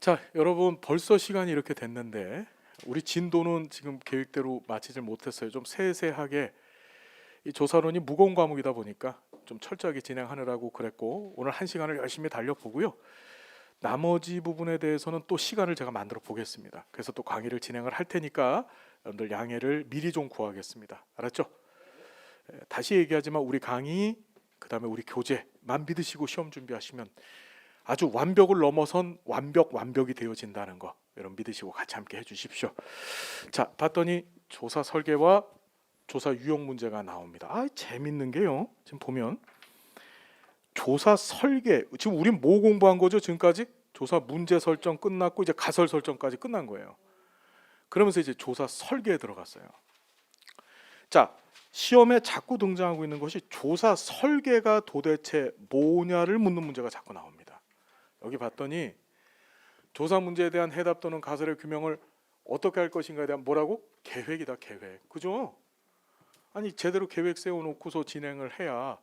자, 여러분 벌써 시간이 이렇게 됐는데 우리 진도는 지금 계획대로 마치질 못했어요. 좀 세세하게 이 조사론이 무거운 과목이다 보니까 좀 철저하게 진행하느라고 그랬고 오늘 한 시간을 열심히 달려보고요. 나머지 부분에 대해서는 또 시간을 제가 만들어 보겠습니다. 그래서 또 강의를 진행을 할 테니까 여러분들 양해를 미리 좀 구하겠습니다. 알았죠? 다시 얘기하지만 우리 강의 그다음에 우리 교재만 믿으시고 시험 준비하시면 아주 완벽을 넘어선 완벽이 되어진다는 거 여러분 믿으시고 같이 함께 해주십시오. 자, 봤더니 조사 설계와 조사 유형 문제가 나옵니다. 재밌는 게요. 지금 보면 조사 설계, 지금 우린 뭐 공부한 거죠? 지금까지 조사 문제 설정 끝났고 이제 가설 설정까지 끝난 거예요. 그러면서 이제 조사 설계에 들어갔어요. 자, 시험에 자꾸 등장하고 있는 것이 조사 설계가 도대체 뭐냐를 묻는 문제가 자꾸 나옵니다. 여기 봤더니 조사 문제에 대한 해답 또는 가설의 규명을 어떻게 할 것인가에 대한 뭐라고? 계획이다, 계획. 그죠? 아니 제대로 계획 세워놓고서 진행을 해야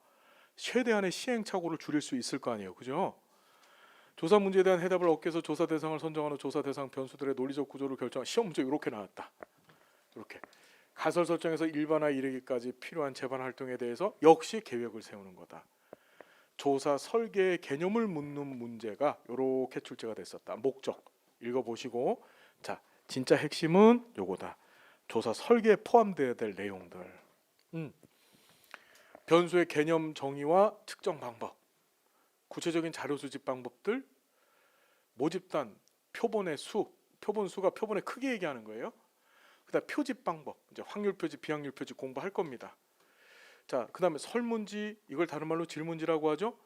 최대한의 시행착오를 줄일 수 있을 거 아니에요. 그죠? 조사 문제에 대한 해답을 얻기 위해서 조사 대상을 선정하는 조사 대상 변수들의 논리적 구조를 결정한 시험 문제 이렇게 나왔다. 이렇게 가설 설정에서 일반화 이르기까지 필요한 재반 활동에 대해서 역시 계획을 세우는 거다. 조사 설계의 개념을 묻는 문제가 이렇게 출제가 됐었다. 목적 읽어보시고 자 진짜 핵심은 요거다. 조사 설계에 포함되어야 될 내용들. 변수의 개념 정의와 측정 방법, 구체적인 자료 수집 방법들, 모집단, 표본의 수, 표본 수가 표본의 크기 얘기하는 거예요. 그다음 표집 방법, 이제 확률 표집, 비확률 표집 공부할 겁니다. 자, 그다음에 설문지, 이걸 다른 말로 질문지라고 하죠.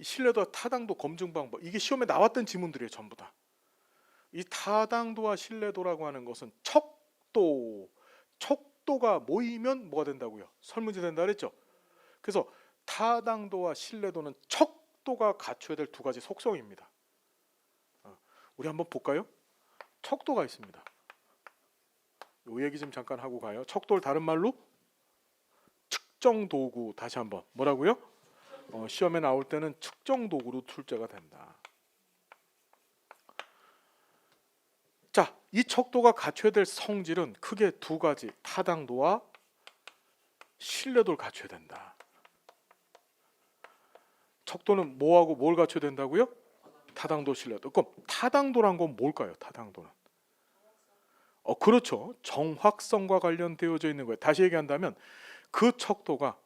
신뢰도와 타당도 검증 방법, 이게 시험에 나왔던 지문들이에요, 전부 다. 이 타당도와 신뢰도라고 하는 것은 척도가 모이면 뭐가 된다고요? 설문지 된다 그랬죠. 그래서 타당도와 신뢰도는 척도가 갖춰야 될 두 가지 속성입니다. 우리 한번 볼까요? 척도가 있습니다. 이 얘기 좀 잠깐 하고 가요. 척도를 다른 말로 측정 도구. 다시 한번 뭐라고요? 시험에 나올 때는 측정 도구로 출제가 된다. 자, 이 척도가 갖춰야 될 성질은 크게 두 가지, 타당도와 신뢰도를 갖춰야 된다. 척도는 뭐하고 뭘 갖춰야 된다고요? 타당도, 신뢰도. 그럼 타당도란 건 뭘까요? 타당도는 그렇죠. 정확성과 관련되어져 있는 거예요. 다시 얘기한다면 그 척도가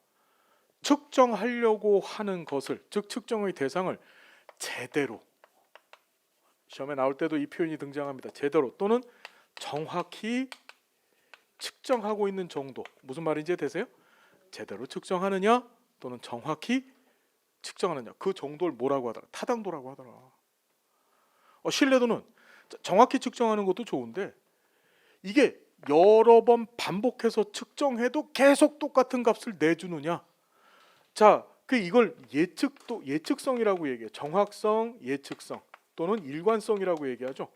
측정하려고 하는 것을, 즉 측정의 대상을 제대로, 시험에 나올 때도 이 표현이 등장합니다. 제대로 또는 정확히 측정하고 있는 정도. 무슨 말인지 되세요? 제대로 측정하느냐 또는 정확히 측정하느냐, 그 정도를 뭐라고 하더라? 타당도라고 하더라. 신뢰도는 정확히 측정하는 것도 좋은데 이게 여러 번 반복해서 측정해도 계속 똑같은 값을 내주느냐. 자, 이걸 예측성이라고 얘기해요. 정확성, 예측성 또는 일관성이라고 얘기하죠.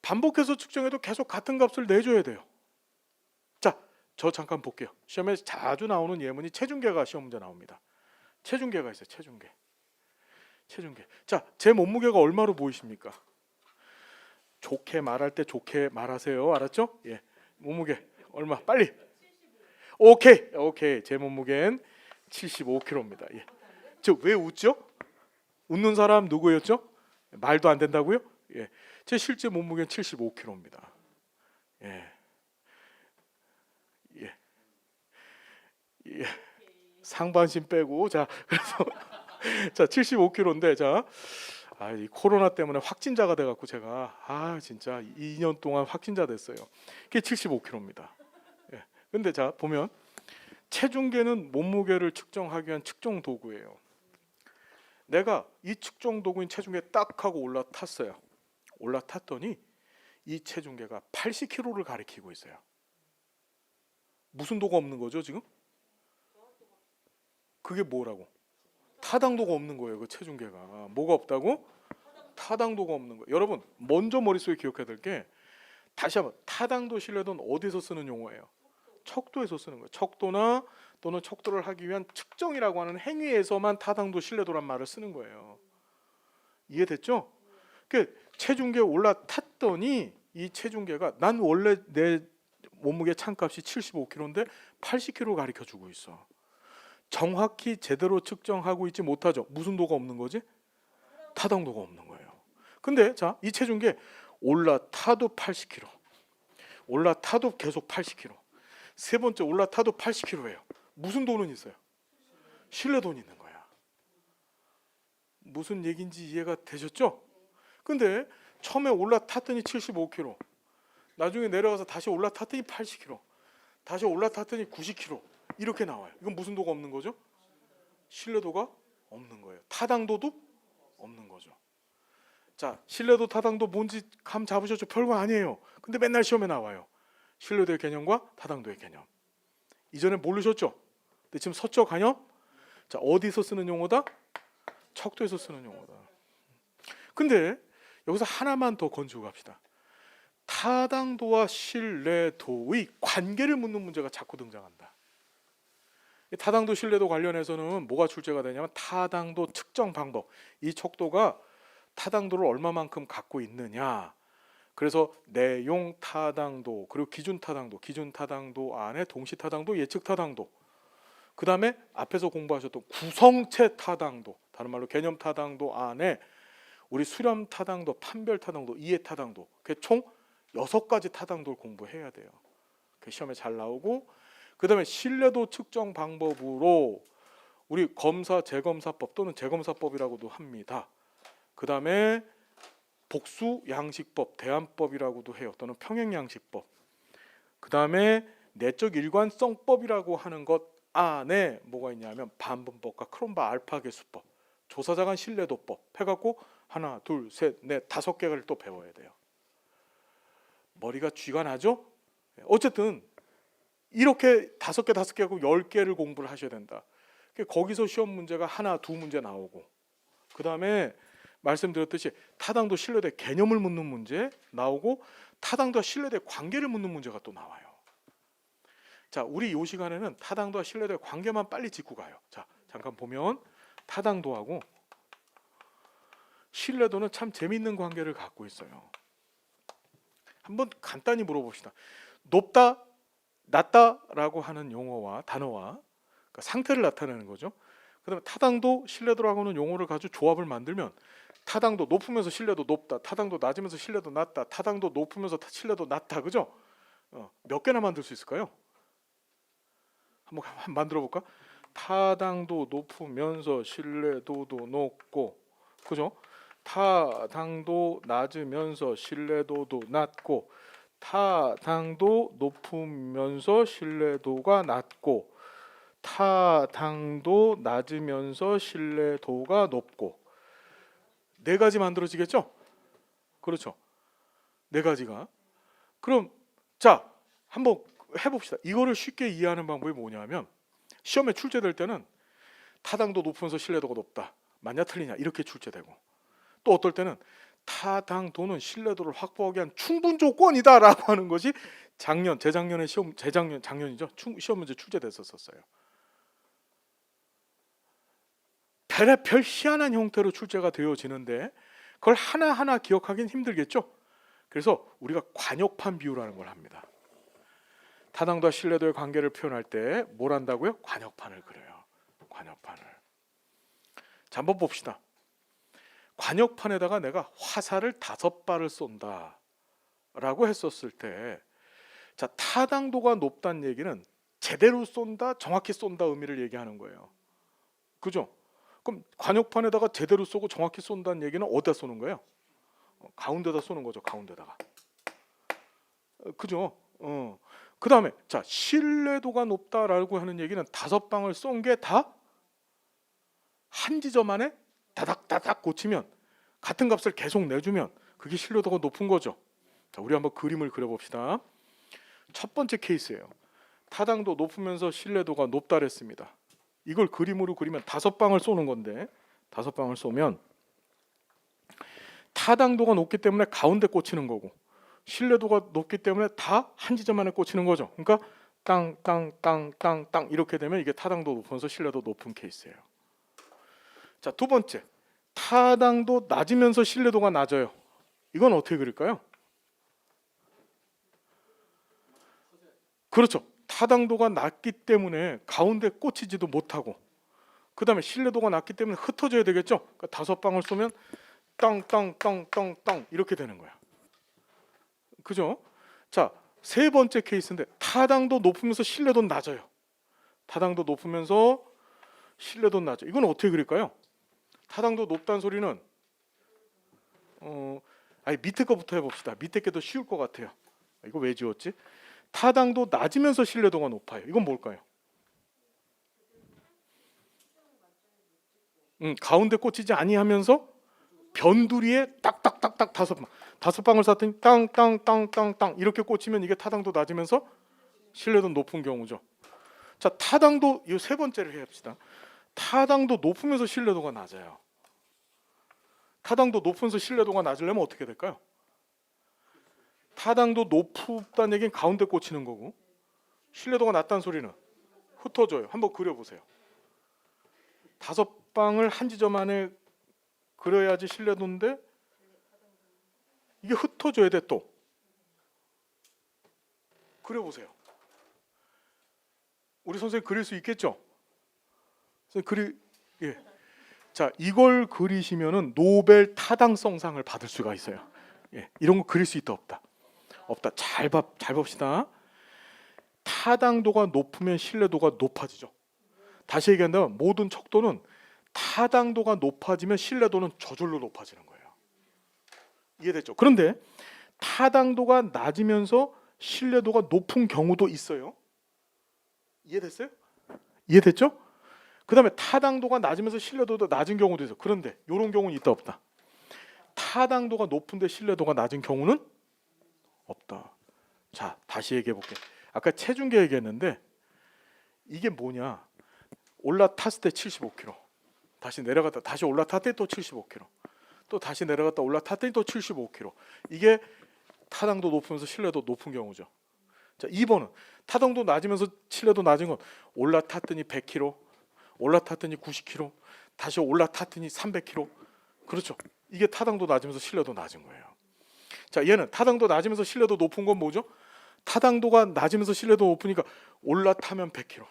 반복해서 측정해도 계속 같은 값을 내줘야 돼요. 자, 저 잠깐 볼게요. 시험에 자주 나오는 예문이 체중계가 시험 문제 나옵니다. 체중계가 있어요. 체중계. 자, 제 몸무게가 얼마로 보이십니까? 좋게 말할 때 좋게 말하세요. 알았죠? 예, 몸무게 얼마? 빨리. 오케이. 제 몸무게는 75kg입니다. 예. 저 왜 웃죠? 웃는 사람 누구였죠? 말도 안 된다고요? 예. 제 실제 몸무게는 75kg입니다. 예. 상반신 빼고 자, 그래서 자 75kg인데 이 코로나 때문에 확진자가 돼갖고 제가 진짜 2년 동안 확진자 됐어요. 그게 75kg입니다. 예. 근데 자 보면 체중계는 몸무게를 측정하기 위한 측정 도구예요. 내가 이 측정 도구인 체중계 딱 하고 올라탔어요. 올라탔더니 이 체중계가 80kg를 가리키고 있어요. 무슨 도가 없는 거죠 지금? 그게 뭐라고? 타당도가 없는 거예요. 그 체중계가 뭐가 없다고? 타당도가 없는 거예요. 여러분 먼저 머릿속에 기억해야 될 게, 다시 한번 타당도, 신뢰도는 어디서 쓰는 용어예요? 척도에서 쓰는 거예요. 척도나 또는 척도를 하기 위한 측정이라고 하는 행위에서만 타당도, 신뢰도란 말을 쓰는 거예요. 이해됐죠? 체중계 올라탔더니 이 체중계가 난 원래 내 몸무게 찬값이 75kg인데 80kg 가리켜 주고 있어. 정확히 제대로 측정하고 있지 못하죠. 무슨 도가 없는 거지? 타당도가 없는 거예요. 근데 자, 이 체중계 올라타도 80kg, 올라타도 계속 80kg, 세 번째 올라타도 80kg예요. 무슨 돈은 있어요? 신뢰돈이 있는 거야. 무슨 얘기인지 이해가 되셨죠? 근데 처음에 올라탔더니 75kg, 나중에 내려가서 다시 올라탔더니 80kg, 다시 올라탔더니 90kg 이렇게 나와요. 이건 무슨 도가 없는 거죠? 신뢰도가 없는 거예요. 타당도도 없는 거죠. 자, 신뢰도 타당도 뭔지 감 잡으셨죠? 별거 아니에요. 근데 맨날 시험에 나와요. 신뢰도의 개념과 타당도의 개념. 이전에 모르셨죠? 근데 지금 서적 관념. 자, 어디서 쓰는 용어다? 척도에서 쓰는 용어다. 근데 여기서 하나만 더 건지고 갑시다. 타당도와 신뢰도의 관계를 묻는 문제가 자꾸 등장한다. 타당도 신뢰도 관련해서는 뭐가 출제가 되냐면 타당도 측정 방법. 이 척도가 타당도를 얼마만큼 갖고 있느냐. 그래서 내용 타당도, 그리고 기준 타당도, 기준 타당도 안에 동시 타당도, 예측 타당도, 그 다음에 앞에서 공부하셨던 구성체 타당도, 다른 말로 개념 타당도 안에 우리 수렴 타당도, 판별 타당도, 이해 타당도, 총 6가지 타당도를 공부해야 돼요. 그 시험에 잘 나오고, 그 다음에 신뢰도 측정 방법으로 우리 검사 재검사법 또는 재검사법이라고도 합니다. 그 다음에 복수 양식법, 대안법이라고도 해요. 또는 평행 양식법. 그 다음에 내적 일관성법이라고 하는 것 안에 뭐가 있냐면 반분법과 크롬바 알파 계수법, 조사자 간 신뢰도법 해갖고 하나, 둘, 셋, 넷, 5개를 또 배워야 돼요. 머리가 쥐가 나죠? 어쨌든 이렇게 5개 하고 10개를 공부를 하셔야 된다. 거기서 시험 문제가 하나, 두 문제 나오고, 그 다음에 말씀드렸듯이 타당도 신뢰도의 개념을 묻는 문제 나오고, 타당도와 신뢰도의 관계를 묻는 문제가 또 나와요. 자, 우리 이 시간에는 타당도와 신뢰도의 관계만 빨리 짚고 가요. 자, 잠깐 보면 타당도하고 신뢰도는 참 재미있는 관계를 갖고 있어요. 한번 간단히 물어봅시다. 높다, 낮다라고 하는 용어와 단어와 그러니까 상태를 나타내는 거죠. 그다음에 타당도, 신뢰도라고는 용어를 가지고 조합을 만들면 타당도 높으면서 신뢰도 높다, 타당도 낮으면서 신뢰도 낮다, 타당도 높으면서 신뢰도 낮다, 그죠? 몇 개나 만들 수 있을까요? 한번 만들어 볼까? 타당도 높으면서 신뢰도도 높고, 그죠? 타당도 낮으면서 신뢰도도 낮고, 타당도 높으면서 신뢰도가 낮고, 타당도 낮으면서 신뢰도가 높고. 4가지 만들어지겠죠? 그렇죠. 4가지가. 그럼 자, 한번 해봅시다. 이거를 쉽게 이해하는 방법이 뭐냐면 시험에 출제될 때는 타당도 높으면서 신뢰도가 높다, 맞냐 틀리냐 이렇게 출제되고, 또 어떨 때는 타당도는 신뢰도를 확보하기 위한 충분 조건이다라고 하는 것이 재작년에 작년이죠. 시험 문제 출제됐었어요. 별의별 희한한 형태로 출제가 되어지는데 그걸 하나하나 기억하기는 힘들겠죠. 그래서 우리가 관역판 비유라는 걸 합니다. 타당도와 신뢰도의 관계를 표현할 때 뭘 한다고요? 관역판을 그려요. 관역판을. 자, 한번 봅시다. 관역판에다가 내가 화살을 5발을 쏜다 라고 했었을 때, 자, 타당도가 높다는 얘기는 제대로 쏜다, 정확히 쏜다 의미를 얘기하는 거예요. 그죠? 그럼 관역판에다가 제대로 쏘고 정확히 쏜다는 얘기는 어디다 쏘는 거예요? 가운데다 쏘는 거죠. 가운데다가. 그죠? 그 다음에 자, 신뢰도가 높다라고 하는 얘기는 5방을 쏜 게 다 한 지점 안에 다닥다닥 꽂히면, 같은 값을 계속 내주면 그게 신뢰도가 높은 거죠. 자, 우리 한번 그림을 그려봅시다. 첫 번째 케이스예요. 타당도 높으면서 신뢰도가 높다 그랬습니다. 이걸 그림으로 그리면 5방을 쏘는 건데, 5방을 쏘면 타당도가 높기 때문에 가운데 꽂히는 거고, 신뢰도가 높기 때문에 다 한 지점 안에 꽂히는 거죠. 그러니까 땅 이렇게 되면 이게 타당도 높으면서 신뢰도 높은 케이스예요. 자, 두 번째, 타당도 낮으면서 신뢰도가 낮아요. 이건 어떻게 그릴까요? 그렇죠. 타당도가 낮기 때문에 가운데 꽂히지도 못하고, 그 다음에 신뢰도가 낮기 때문에 흩어져야 되겠죠. 그러니까 5방을 쏘면 땅땅땅땅땅 이렇게 되는 거야. 그죠? 자, 세 번째 케이스인데 타당도 높으면서 신뢰도는 낮아요. 타당도 높으면서 신뢰도는 낮아요. 이건 어떻게 그릴까요? 타당도 높다는 소리는 아니 밑에 거부터 해봅시다. 밑에 게 더 쉬울 것 같아요. 이거 왜 지웠지? 타당도 낮으면서 신뢰도가 높아요. 이건 뭘까요? 가운데 꽂히지 아니하면서 변두리에 딱딱딱딱 5방, 5방을 쐈더니 땅땅땅땅땅 이렇게 꽂히면 이게 타당도 낮으면서 신뢰도 높은 경우죠. 자, 타당도 이 세 번째를 해봅시다. 타당도 높으면서 신뢰도가 낮아요. 타당도 높으면서 신뢰도가 낮으려면 어떻게 될까요? 타당도 높다는 얘기는 가운데 꽂히는 거고, 신뢰도가 낮다는 소리는 흩어져요. 한번 그려보세요. 5방을 한 지점 안에 그려야지 신뢰도인데 이게 흩어져야 돼. 또 그려보세요. 우리 선생님 그릴 수 있겠죠? 예. 자, 이걸 그리시면은 노벨 타당성상을 받을 수가 있어요. 예. 이런 거 그릴 수 있다 없다? 없다. 잘 봅시다. 타당도가 높으면 신뢰도가 높아지죠. 다시 얘기한다면 모든 척도는 타당도가 높아지면 신뢰도는 저절로 높아지는 거예요. 이해됐죠? 그런데 타당도가 낮으면서 신뢰도가 높은 경우도 있어요. 이해됐어요? 이해됐죠? 그 다음에 타당도가 낮으면서 신뢰도도 낮은 경우도 있어요. 그런데 이런 경우는 있다 없다? 타당도가 높은데 신뢰도가 낮은 경우는 없다. 자, 다시 얘기해 볼게. 아까 체중계 얘기했는데 이게 뭐냐? 올라탔을 때 75kg, 다시 내려갔다 다시 올라탔을 때 또 75kg, 또 다시 내려갔다 올라탔더니 또 75kg. 이게 타당도 높으면서 신뢰도 높은 경우죠. 자, 2번은 타당도 낮으면서 신뢰도 낮은 건 올라탔더니 100kg, 올라탔더니 90kg, 다시 올라탔더니 300kg. 그렇죠. 이게 타당도 낮으면서 신뢰도 낮은 거예요. 자, 얘는 타당도 낮으면서 신뢰도 높은 건 뭐죠? 타당도가 낮으면서 신뢰도 높으니까 올라타면 100kg,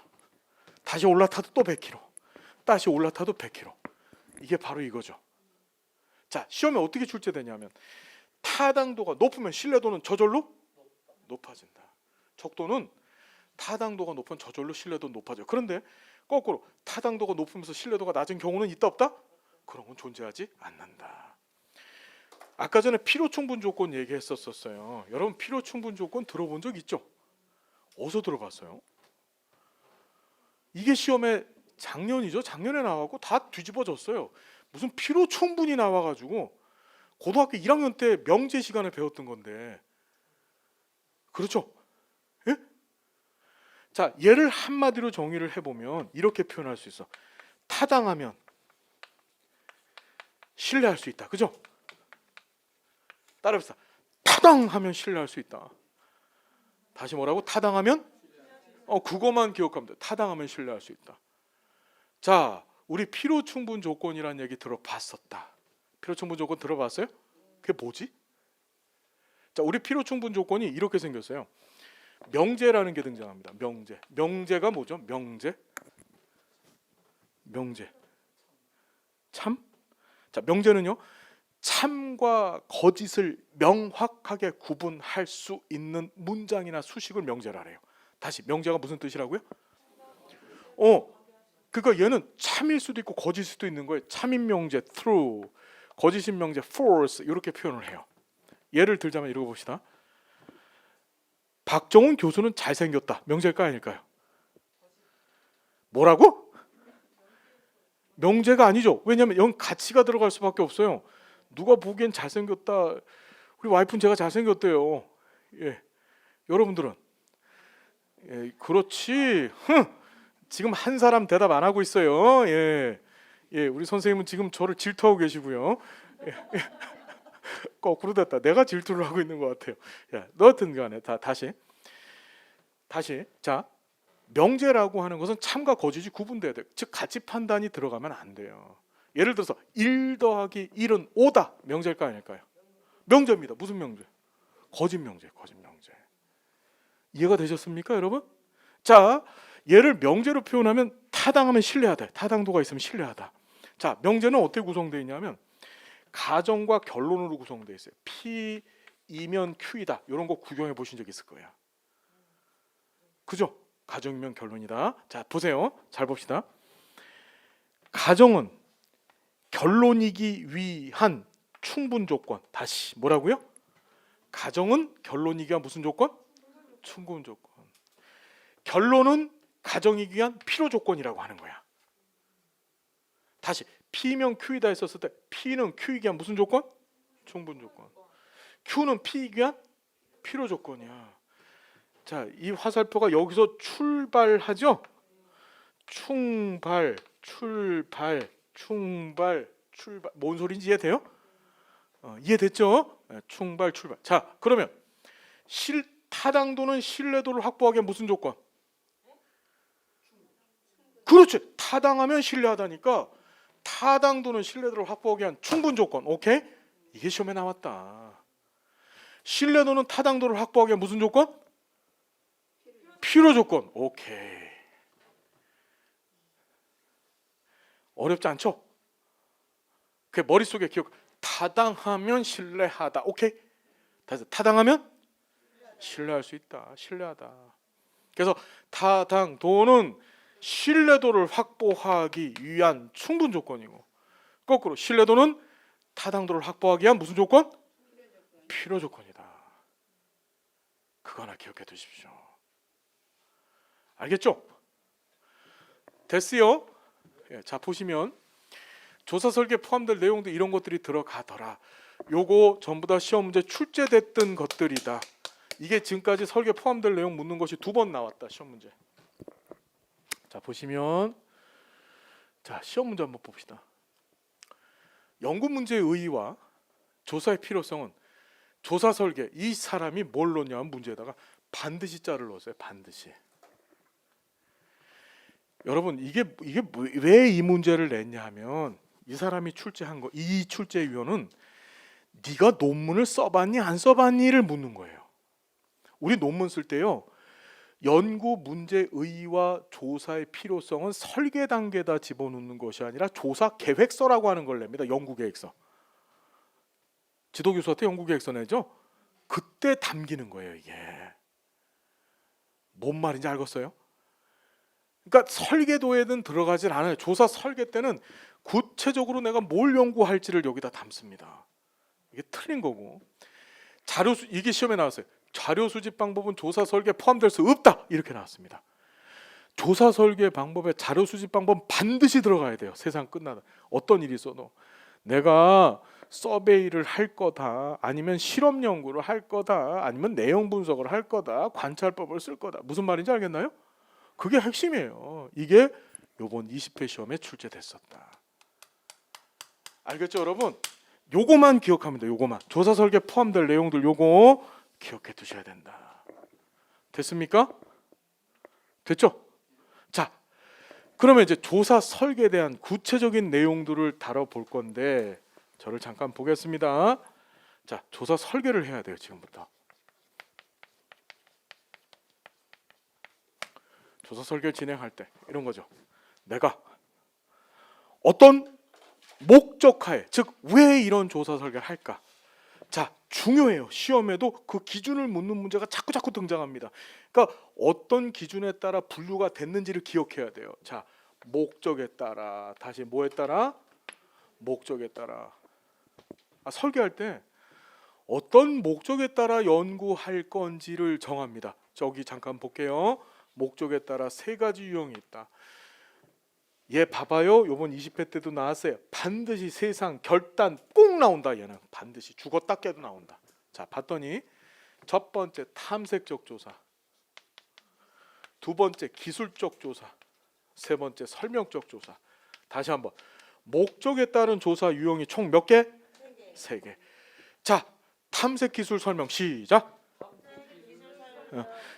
다시 올라타도 또 100kg, 다시 올라타도 100kg. 이게 바로 이거죠. 자, 시험에 어떻게 출제되냐면 타당도가 높으면 신뢰도는 저절로 높아진다. 적도는 타당도가 높은 저절로 신뢰도 높아져요. 그런데 거꾸로 타당도가 높으면서 신뢰도가 낮은 경우는 있다 없다? 그런 건 존재하지 않는다. 아까 전에 필요충분 조건 얘기했었어요. 여러분 필요충분 조건 들어본 적 있죠? 어디서 들어봤어요? 이게 시험에 작년이죠. 작년에 나와갖고 다 뒤집어졌어요. 무슨 필요충분이 나와가지고 고등학교 1학년 때 명제 시간에 배웠던 건데, 그렇죠? 예? 자, 얘를 한마디로 정의를 해보면 이렇게 표현할 수 있어. 타당하면 신뢰할 수 있다. 그죠? 따라합시다. 타당하면 신뢰할 수 있다. 다시 뭐라고? 타당하면? 그거만 기억하면 돼. 타당하면 신뢰할 수 있다. 자, 우리 필요충분 조건이라는 얘기 들어봤었다. 필요충분 조건 들어봤어요? 그게 뭐지? 자, 우리 필요충분 조건이 이렇게 생겼어요. 명제라는 게 등장합니다. 명제. 명제가 뭐죠? 명제. 명제. 참? 자, 명제는요, 참과 거짓을 명확하게 구분할 수 있는 문장이나 수식을 명제라 해요. 다시, 명제가 무슨 뜻이라고요? 그러니까 얘는 참일 수도 있고 거짓일 수도 있는 거예요. 참인 명제 true, 거짓인 명제 false 이렇게 표현을 해요. 예를 들자면 이러고 봅시다. 박정훈 교수는 잘생겼다. 명제일까 아닐까요? 뭐라고? 명제가 아니죠. 왜냐하면 여기 가치가 들어갈 수밖에 없어요. 누가 보기엔 잘생겼다. 우리 와이프는 제가 잘생겼대요. 예. 여러분들은? 예, 그렇지. 지금 한 사람 대답 안 하고 있어요. 예. 예, 우리 선생님은 지금 저를 질투하고 계시고요. 예. 거꾸로 됐다. 내가 질투를 하고 있는 것 같아요. 야, 너튼 간에 다시. 자, 명제라고 하는 것은 참과 거짓이 구분돼야 돼요. 즉 가치 판단이 들어가면 안 돼요. 예를 들어서 1 더하기 1은 5다. 명제일까 아닐까요? 명제입니다. 무슨 명제? 거짓 명제, 거짓 명제. 이해가 되셨습니까, 여러분? 자, 얘를 명제로 표현하면 타당하면 신뢰하다. 타당도가 있으면 신뢰하다. 자, 명제는 어떻게 구성되어 있냐면 가정과 결론으로 구성되어 있어요. P이면 Q이다. 이런 거 구경해 보신 적 있을 거야. 그죠? 가정이면 결론이다. 자, 보세요. 잘 봅시다. 가정은 결론이기 위한 충분 조건. 다시 뭐라고요? 가정은 결론이기 위한 무슨 조건? 충분 조건. 결론은 가정이기 위한 필요 조건이라고 하는 거야. 다시 P면 Q이다 했었을 때 P는 Q이기 위한 무슨 조건? 충분 조건. Q는 P이기 위한 필요 조건이야. 자, 이 화살표가 여기서 출발하죠? 충발, 출발, 충발, 출발. 뭔 소리인지 이해돼요? 이해됐죠? 충발, 출발. 자, 그러면 타당도는 신뢰도를 확보하기 위한 무슨 조건? 그렇지. 타당하면 신뢰하다니까 타당도는 신뢰도를 확보하기 위한 충분 조건. 오케이? 이게 시험에 나왔다. 신뢰도는 타당도를 확보하기 위한 무슨 조건? 필요 조건. 오케이. 어렵지 않죠? 그 머릿속에 기억. 타당하면 신뢰하다. 오케이? 다시 타당하면 신뢰할 수 있다. 신뢰하다. 그래서 타당도는 신뢰도를 확보하기 위한 충분 조건이고, 거꾸로 신뢰도는 타당도를 확보하기 위한 무슨 조건? 필요 조건이다. 그거 하나 기억해 두십시오. 알겠죠? 됐어요? 자, 보시면 조사 설계에 포함될 내용도 이런 것들이 들어가더라. 요거 전부 다 시험 문제 출제됐던 것들이다. 이게 지금까지 설계 포함될 내용 묻는 것이 2번 나왔다. 시험 문제. 자, 보시면 자, 시험 문제 한번 봅시다. 연구 문제의 의의와 조사의 필요성은 조사 설계, 이 사람이 뭘 넣냐면 문제에다가 반드시 자를 넣었어요. 반드시. 여러분, 이게 왜 이 문제를 냈냐 하면 이 사람이 출제한 거, 이 출제위원은 네가 논문을 써봤니 안 써봤니를 묻는 거예요. 우리 논문 쓸 때요, 연구 문제 의의와 조사의 필요성은 설계 단계에다 집어넣는 것이 아니라 조사 계획서라고 하는 걸 냅니다. 연구 계획서. 지도교수한테 연구 계획서 내죠. 그때 담기는 거예요. 이게 뭔 말인지 알겠어요? 그러니까 설계도에는 들어가질 않아요. 조사 설계 때는 구체적으로 내가 뭘 연구할지를 여기다 담습니다. 이게 틀린 거고. 이게 시험에 나왔어요. 자료 수집 방법은 조사 설계에 포함될 수 없다. 이렇게 나왔습니다. 조사 설계 방법에 자료 수집 방법은 반드시 들어가야 돼요. 세상 끝나다. 어떤 일이 있어도. 내가 서베이를 할 거다. 아니면 실험 연구를 할 거다. 아니면 내용 분석을 할 거다. 관찰법을 쓸 거다. 무슨 말인지 알겠나요? 그게 핵심이에요. 이게 요번 20회 시험에 출제됐었다. 알겠죠, 여러분? 요거만 기억하면 돼요. 요거만. 조사 설계 포함될 내용들 요거 기억해 두셔야 된다. 됐습니까? 됐죠? 자, 그러면 이제 조사 설계에 대한 구체적인 내용들을 다뤄볼 건데 저를 잠깐 보겠습니다. 자, 조사 설계를 해야 돼요. 지금부터. 조사 설계를 진행할 때 이런 거죠. 내가 어떤 목적하에, 즉 왜 이런 조사 설계를 할까? 자, 중요해요. 시험에도 그 기준을 묻는 문제가 자꾸 등장합니다. 그러니까 어떤 기준에 따라 분류가 됐는지를 기억해야 돼요. 자, 목적에 따라, 다시 뭐에 따라? 목적에 따라. 설계할 때 어떤 목적에 따라 연구할 건지를 정합니다. 저기 잠깐 볼게요. 목적에 따라 3가지 유형이 있다. 얘 봐봐요. 요번 20회 때도 나왔어요. 반드시 세상 결단 꼭 나온다. 얘는 반드시 죽었다 깨도 나온다. 자, 봤더니 첫 번째 탐색적 조사, 두 번째 기술적 조사, 세 번째 설명적 조사. 다시 한번. 목적에 따른 조사 유형이 총 몇 개? 3개. 자, 탐색 기술 설명 시작.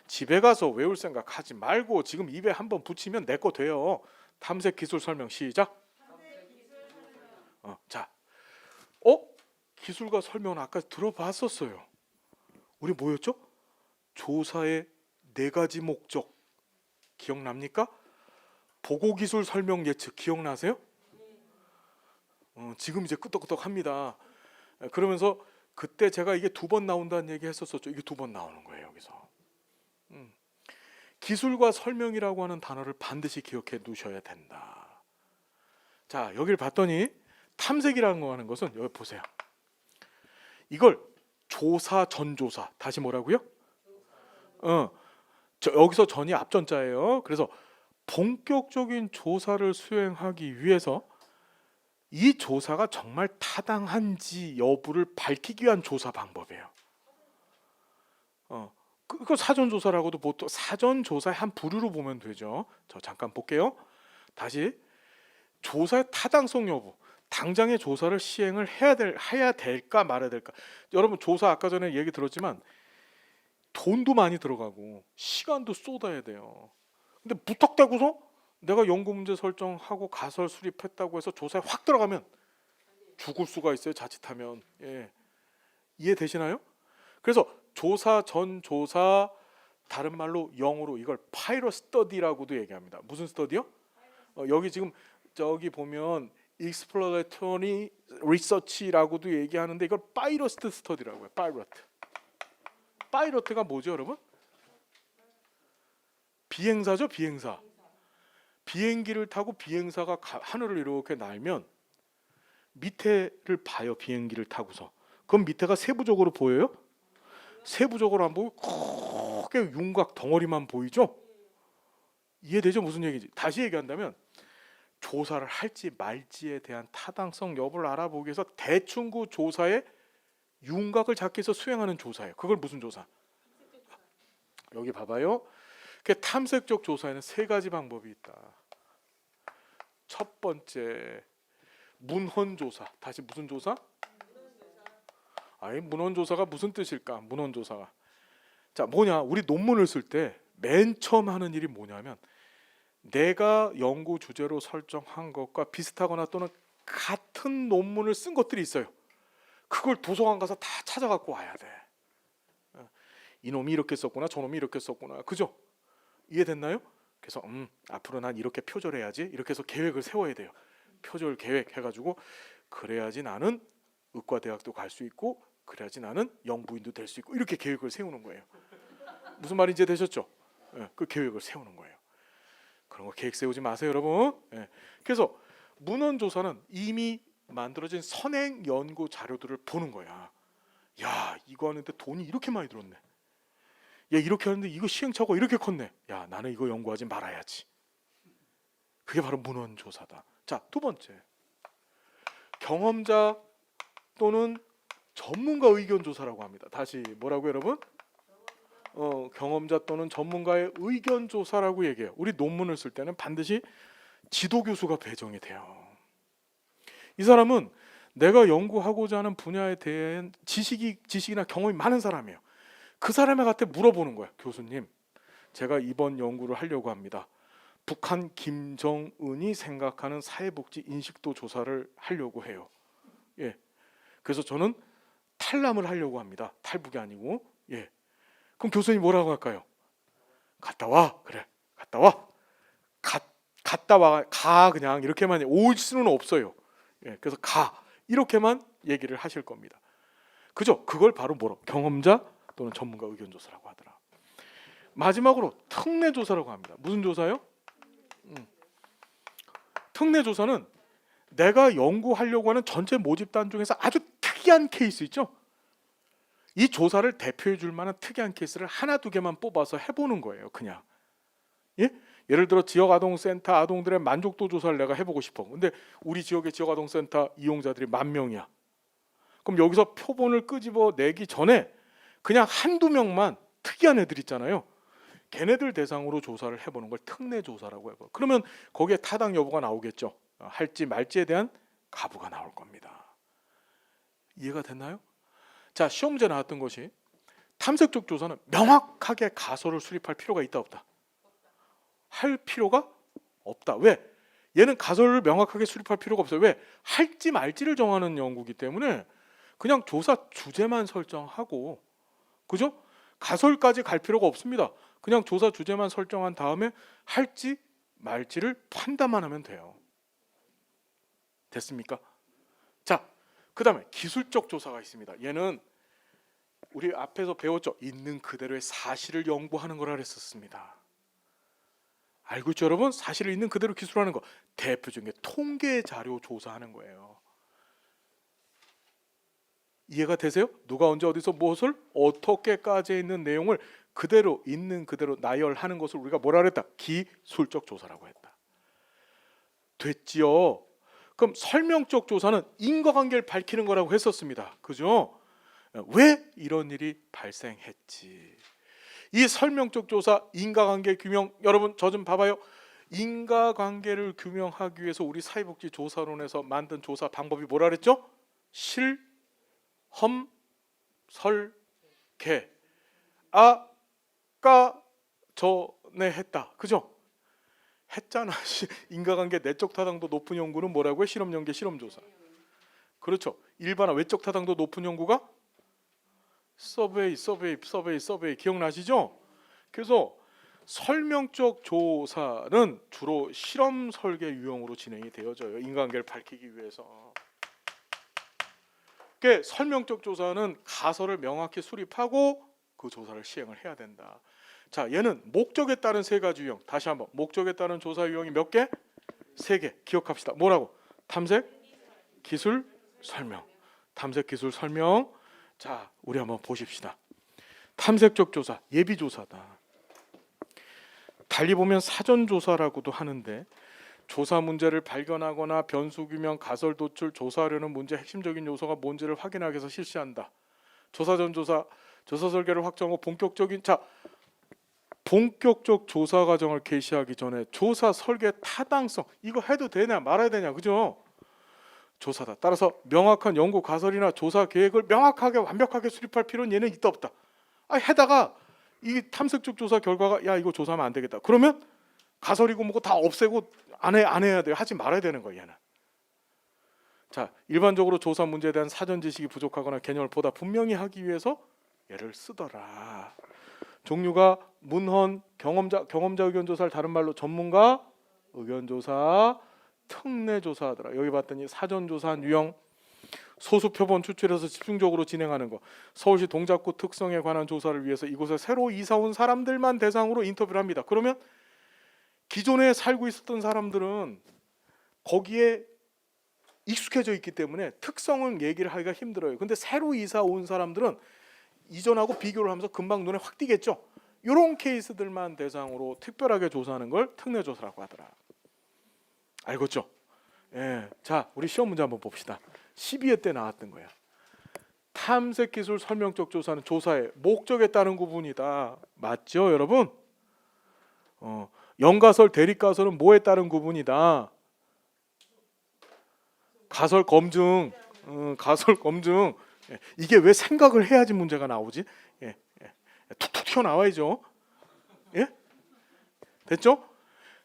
집에 가서 외울 생각 하지 말고 지금 입에 한번 붙이면 내 거 돼요. 탐색 기술 설명 시작. 자, 기술과 설명은 아까 들어봤었어요. 우리 뭐였죠? 조사의 네 가지 목적 기억납니까? 보고기술 설명 예측 기억나세요? 지금 이제 끄떡끄떡합니다. 그러면서 그때 제가 이게 2번 나온다는 얘기 했었었죠. 이게 2번 나오는 거예요 여기서. 기술과 설명이라고 하는 단어를 반드시 기억해 두셔야 된다. 자, 여기를 봤더니 탐색이라는 거 하는 것은 여기 보세요. 이걸 조사 전조사, 다시 뭐라고요? 여기서 전이 앞전자예요. 그래서 본격적인 조사를 수행하기 위해서 이 조사가 정말 타당한지 여부를 밝히기 위한 조사 방법이에요. 그거 사전조사라고도 보통 사전조사의 한 부류로 보면 되죠. 저 잠깐 볼게요. 다시 조사의 타당성 여부, 당장의 조사를 시행을 해야 될까 말아야 될까. 여러분 조사 아까 전에 얘기 들었지만 돈도 많이 들어가고 시간도 쏟아야 돼요. 근데 무턱대고서 내가 연구 문제 설정하고 가설 수립했다고 해서 조사에 확 들어가면 죽을 수가 있어요. 자칫하면. 예. 이해되시나요? 그래서 조사 전 조사, 다른 말로 영어로 이걸 파이럿 스터디라고도 얘기합니다. 무슨 스터디요? 여기 지금 저기 보면 exploratory research라고도 얘기하는데 이걸 파이럿 스터디라고 해요. 파이럿. 파이럿가 뭐죠, 여러분? 비행사죠, 비행사. 비행기를 타고 비행사가 하늘을 이렇게 날면 밑에를 봐요. 비행기를 타고서. 그럼 밑에가 세부적으로 보여요? 세부적으로 안 보이고 크게 윤곽 덩어리만 보이죠? 이해되죠? 무슨 얘기인지. 다시 얘기한다면 조사를 할지 말지에 대한 타당성 여부를 알아보기 위해서 대충 그 조사의 윤곽을 잡기 위해서 수행하는 조사예요. 그걸 무슨 조사? 여기 봐봐요. 그 탐색적 조사에는 3가지 방법이 있다. 첫 번째, 문헌조사. 다시 무슨 조사? 아니, 문헌조사가 무슨 뜻일까? 문헌조사가. 자, 뭐냐? 우리 논문을 쓸 때 맨 처음 하는 일이 뭐냐면 내가 연구 주제로 설정한 것과 비슷하거나 또는 같은 논문을 쓴 것들이 있어요. 그걸 도서관 가서 다 찾아갖고 와야 돼. 이놈이 이렇게 썼구나, 저놈이 이렇게 썼구나. 그죠? 이해됐나요? 그래서 앞으로 난 이렇게 표절해야지. 이렇게 해서 계획을 세워야 돼요. 표절 계획 해가지고 그래야지 나는 의과대학도 갈 수 있고 그래야지 나는 영부인도 될 수 있고 이렇게 계획을 세우는 거예요. 무슨 말인지 되셨죠? 그 계획을 세우는 거예요. 그런 거 계획 세우지 마세요, 여러분. 그래서 문헌조사는 이미 만들어진 선행 연구 자료들을 보는 거야. 야, 이거 하는데 돈이 이렇게 많이 들었네. 야, 이렇게 하는데 이거 시행착오가 이렇게 컸네. 야, 나는 이거 연구하지 말아야지. 그게 바로 문헌조사다. 자, 2번째, 경험자 또는 전문가 의견 조사라고 합니다. 다시 뭐라고 여러분? 경험자 또는 전문가의 의견 조사라고 얘기해요. 우리 논문을 쓸 때는 반드시 지도 교수가 배정이 돼요. 이 사람은 내가 연구하고자 하는 분야에 대한 지식이나 경험이 많은 사람이에요. 그 사람한테 물어보는 거야. 교수님, 제가 이번 연구를 하려고 합니다. 북한 김정은이 생각하는 사회복지 인식도 조사를 하려고 해요. 예. 그래서 저는 탈남을 하려고 합니다. 탈북이 아니고. 예. 그럼 교수님 뭐라고 할까요? 갔다 와. 그래. 갔다 와. 갔다 와. 가 그냥 이렇게만 올 수는 없어요. 예. 그래서 가. 이렇게만 얘기를 하실 겁니다. 그죠? 그걸 바로 뭐로? 경험자 또는 전문가 의견 조사라고 하더라. 마지막으로 특례 조사라고 합니다. 무슨 조사요? 특례 조사는 내가 연구하려고 하는 전체 모집단 중에서 아주 특이한 케이스 있죠? 이 조사를 대표해 줄 만한 특이한 케이스를 1-2개만 뽑아서 해보는 거예요. 그냥. 예? 예를 들어 지역아동센터 아동들의 만족도 조사를 내가 해보고 싶어. 근데 우리 지역의 지역아동센터 이용자들이 10,000명이야. 그럼 여기서 표본을 끄집어 내기 전에 그냥 1-2명만 특이한 애들 있잖아요. 걔네들 대상으로 조사를 해보는 걸 특례 조사라고 해요. 그러면 거기에 타당 여부가 나오겠죠. 할지 말지에 대한 가부가 나올 겁니다. 이해가 됐나요? 자, 시험 문제 나왔던 것이 탐색적 조사는 명확하게 가설을 수립할 필요가 있다 없다? 할 필요가 없다. 왜? 얘는 가설을 명확하게 수립할 필요가 없어요. 왜? 할지 말지를 정하는 연구이기 때문에 그냥 조사 주제만 설정하고, 그죠? 가설까지 갈 필요가 없습니다. 그냥 조사 주제만 설정한 다음에 할지 말지를 판단만 하면 돼요. 됐습니까? 자, 그 다음에 기술적 조사가 있습니다. 얘는 우리 앞에서 배웠죠. 있는 그대로의 사실을 연구하는 거라 그랬었습니다. 알고 있죠, 여러분? 사실을 있는 그대로 기술하는 거. 대표적인 게 통계 자료 조사하는 거예요. 이해가 되세요? 누가 언제 어디서 무엇을 어떻게까지 있는 내용을 그대로 있는 그대로 나열하는 것을 우리가 뭐라 그랬다? 기술적 조사라고 했다. 됐지요? 그럼 설명적 조사는 인과관계를 밝히는 거라고 했었습니다. 그죠? 왜 이런 일이 발생했지? 이 설명적 조사, 인과관계 규명, 여러분 저 좀 봐봐요. 인과관계를 규명하기 위해서 우리 사회복지조사론에서 만든 조사 방법이 뭐라 그랬죠? 실, 험, 설, 개. 아까 전에 했다. 그죠? 했잖아. 인과관계 내적 타당도 높은 연구는 뭐라고요? 실험 연계 실험 조사. 그렇죠. 일반화 외적 타당도 높은 연구가 서베이 기억나시죠? 그래서 설명적 조사는 주로 실험 설계 유형으로 진행이 되어져요. 인과관계를 밝히기 위해서. 그러니까 설명적 조사는 가설을 명확히 수립하고 그 조사를 시행을 해야 된다. 자, 얘는 목적에 따른 세 가지 유형. 다시 한번 목적에 따른 조사 유형이 몇 개? 세 개. 기억합시다. 뭐라고? 탐색, 기술, 설명. 탐색, 기술, 설명. 자, 우리 한번 보십시다. 탐색적 조사, 예비 조사다. 달리 보면 사전 조사라고도 하는데 조사 문제를 발견하거나 변수 규명, 가설 도출, 조사하려는 문제 핵심적인 요소가 뭔지를 확인하기 위해서 실시한다. 조사 전 조사, 조사 설계를 확정하고 본격적 조사 과정을 개시하기 전에 조사 설계 타당성 이거 해도 되냐 말아야 되냐, 그죠? 조사다. 따라서 명확한 연구 가설이나 조사 계획을 명확하게 완벽하게 수립할 필요는 얘는 있다 없다. 해다가 이 탐색적 조사 결과가 야 이거 조사하면 안 되겠다. 그러면 가설이고 뭐고 다 없애고 안 해야 돼요. 하지 말아야 되는 거예요, 얘는. 자, 일반적으로 조사 문제에 대한 사전 지식이 부족하거나 개념을 보다 분명히 하기 위해서 얘를 쓰더라. 종류가 문헌, 경험자 의견 조사를 다른 말로 전문가 의견 조사, 특례 조사하더라. 여기 봤더니 사전 조사한 유형, 소수 표본 추출해서 집중적으로 진행하는 거. 서울시 동작구 특성에 관한 조사를 위해서 이곳에 새로 이사 온 사람들만 대상으로 인터뷰를 합니다. 그러면 기존에 살고 있었던 사람들은 거기에 익숙해져 있기 때문에 특성을 얘기를 하기가 힘들어요. 근데 새로 이사 온 사람들은 이전하고 비교를 하면서 금방 눈에 확 띄겠죠. 이런 케이스들만 대상으로 특별하게 조사하는 걸 특례 조사라고 하더라. 알겠죠? 예. 자, 우리 시험 문제 한번 봅시다. 12회 때 나왔던 거야. 탐색 기술 설명적 조사는 조사의 목적에 따른 구분이다. 맞죠, 여러분? 연가설, 대립가설은 뭐에 따른 구분이다? 가설 검증. 가설 검증. 예. 이게 왜 생각을 해야지 문제가 나오지? 예. 툭툭 튀어나와야죠. 예? 됐죠?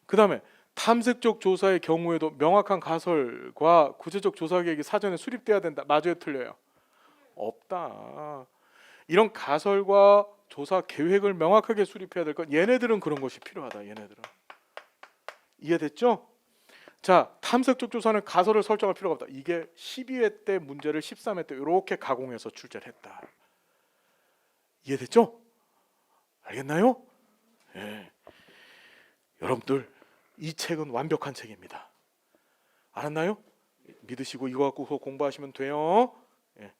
그 다음에 탐색적 조사의 경우에도 명확한 가설과 구체적 조사 계획이 사전에 수립돼야 된다. 맞아요, 틀려요? 없다. 이런 가설과 조사 계획을 명확하게 수립해야 될 것. 얘네들은 그런 것이 필요하다. 얘네들은. 이해됐죠? 자, 탐색적 조사는 가설을 설정할 필요가 없다. 이게 12회 때 문제를 13회 때 이렇게 가공해서 출제를 했다. 이해됐죠? 알겠나요? 예. 여러분들 이 책은 완벽한 책입니다. 알았나요? 믿으시고 이거 갖고 공부하시면 돼요. 예.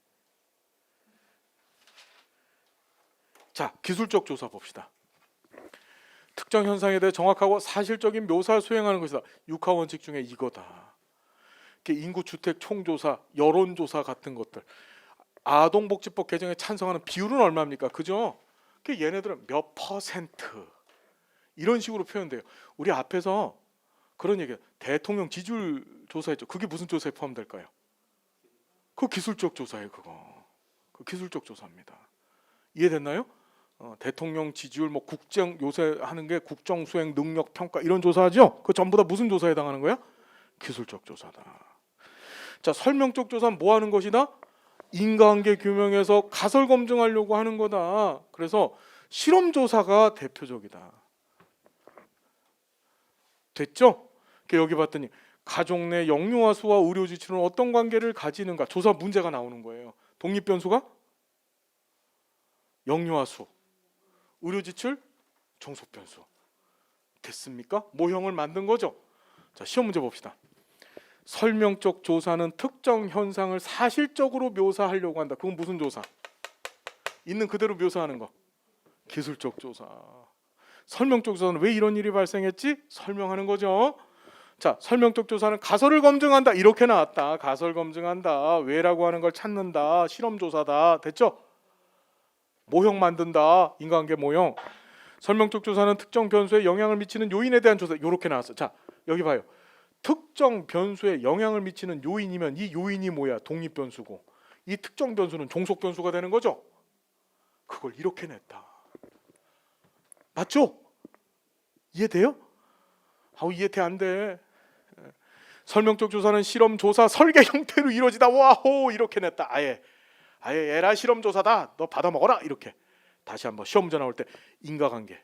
자, 기술적 조사 봅시다. 특정 현상에 대해 정확하고 사실적인 묘사를 수행하는 것이다. 6하 원칙 중에 이거다. 인구 주택 총조사, 여론조사 같은 것들. 아동복지법 개정에 찬성하는 비율은 얼마입니까? 그죠? 얘네들은 몇 퍼센트 이런 식으로 표현돼요. 우리 앞에서 그런 얘기, 대통령 지지율 조사했죠. 그게 무슨 조사에 포함될까요? 그 기술적 조사예요. 그 기술적 조사입니다. 이해됐나요? 대통령 지지율, 뭐 국정 요새 하는 게 국정 수행 능력 평가 이런 조사하죠. 그 전부 다 무슨 조사에 해당하는 거야? 기술적 조사다. 자, 설명적 조사는 뭐 하는 것이다? 인과관계 규명해서 가설 검증하려고 하는 거다. 그래서 실험 조사가 대표적이다. 됐죠? 여기 봤더니 가족 내 영유아 수와 의료 지출은 어떤 관계를 가지는가 조사 문제가 나오는 거예요. 독립 변수가 영유아 수, 의료 지출 종속 변수. 됐습니까? 모형을 만든 거죠. 자, 시험 문제 봅시다. 설명적 조사는 특정 현상을 사실적으로 묘사하려고 한다. 그건 무슨 조사? 있는 그대로 묘사하는 거. 기술적 조사. 설명적 조사는 왜 이런 일이 발생했지? 설명하는 거죠. 자, 설명적 조사는 가설을 검증한다. 이렇게 나왔다. 가설 검증한다. 왜라고 하는 걸 찾는다. 실험 조사다. 됐죠? 모형 만든다. 인과관계 모형. 설명적 조사는 특정 변수에 영향을 미치는 요인에 대한 조사. 이렇게 나왔어. 자, 여기 봐요. 특정 변수에 영향을 미치는 요인이면 이 요인이 뭐야? 독립 변수고. 이 특정 변수는 종속 변수가 되는 거죠. 그걸 이렇게 냈다. 맞죠? 이해돼요? 아우, 이해 안 돼. 설명적 조사는 실험 조사 설계 형태로 이루어지다. 와호, 이렇게 냈다. 아예 에라 실험 조사다. 너 받아 먹어라. 이렇게. 다시 한번 시험 문제 나올 때 인과관계.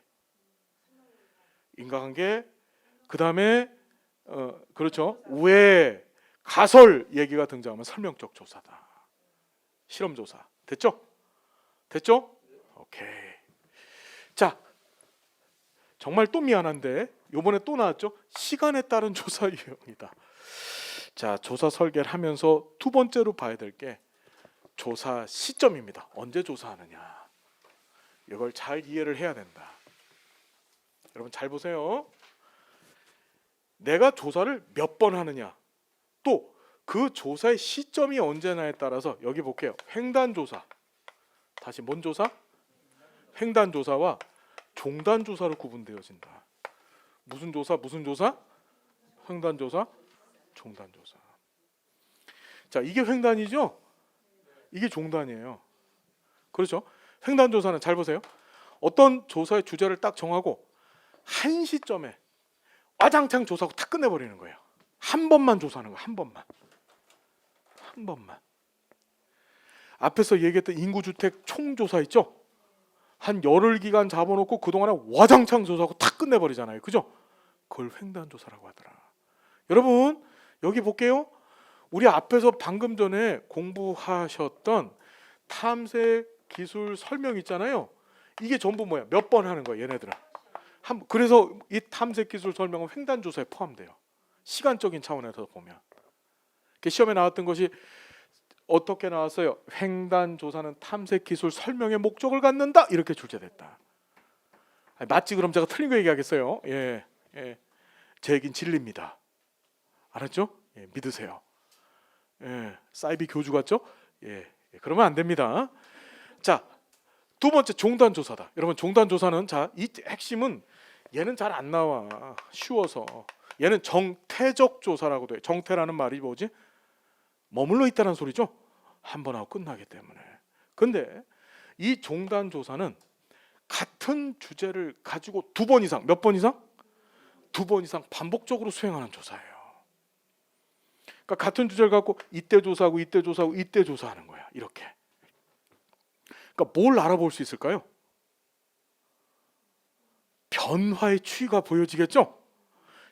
그다음에 그렇죠. 왜 가설 얘기가 등장하면 설명적 조사다. 실험 조사. 됐죠? 오케이. 자, 정말 또 미안한데 요번에 또 나왔죠. 시간에 따른 조사 유형이다. 자, 조사 설계를 하면서 두 번째로 봐야 될 게 조사 시점입니다. 언제 조사하느냐. 이걸 잘 이해를 해야 된다. 여러분 잘 보세요. 내가 조사를 몇 번 하느냐, 또 그 조사의 시점이 언제냐에 따라서 여기 볼게요. 횡단조사. 다시 뭔 조사? 횡단조사와 종단조사로 구분되어진다. 무슨 조사? 횡단조사, 종단조사. 자, 이게 횡단이죠? 이게 종단이에요. 그렇죠? 횡단조사는 잘 보세요. 어떤 조사의 주제를 딱 정하고 한 시점에 와장창 조사하고 다 끝내버리는 거예요. 한 번만 조사하는 거예요. 한 번만. 앞에서 얘기했던 인구주택 총조사 있죠? 한 열흘 기간 잡아놓고 그동안에 와장창 조사하고 다 끝내버리잖아요. 그죠? 그걸 횡단조사라고 하더라. 여러분 여기 볼게요. 우리 앞에서 방금 전에 공부하셨던 탐색 기술 설명 있잖아요. 이게 전부 뭐야? 몇 번 하는 거야 얘네들은. 그래서 이 탐색 기술 설명은 횡단조사에 포함돼요. 시간적인 차원에서 보면. 시험에 나왔던 것이 어떻게 나왔어요? 횡단조사는 탐색 기술 설명의 목적을 갖는다. 이렇게 출제됐다. 맞지? 그럼 제가 틀린 거 얘기하겠어요? 예. 제 얘기는 진리입니다. 알았죠? 예, 믿으세요. 예, 사이비 교주 같죠? 예, 그러면 안 됩니다. 자, 두 번째 종단조사다. 여러분 종단조사는 자, 이 핵심은 얘는 잘 안 나와. 쉬워서. 얘는 정태적 조사라고 돼. 정태라는 말이 뭐지? 머물러 있다는 소리죠. 한 번 하고 끝나기 때문에. 근데 이 종단조사는 같은 주제를 가지고 두 번 이상, 몇 번 이상? 두 번 이상 반복적으로 수행하는 조사예요. 그러니까 같은 주제를 갖고 이때 조사하고 이때 조사하고 이때 조사하는 거야. 이렇게. 그러니까 뭘 알아볼 수 있을까요? 변화의 추이가 보여지겠죠?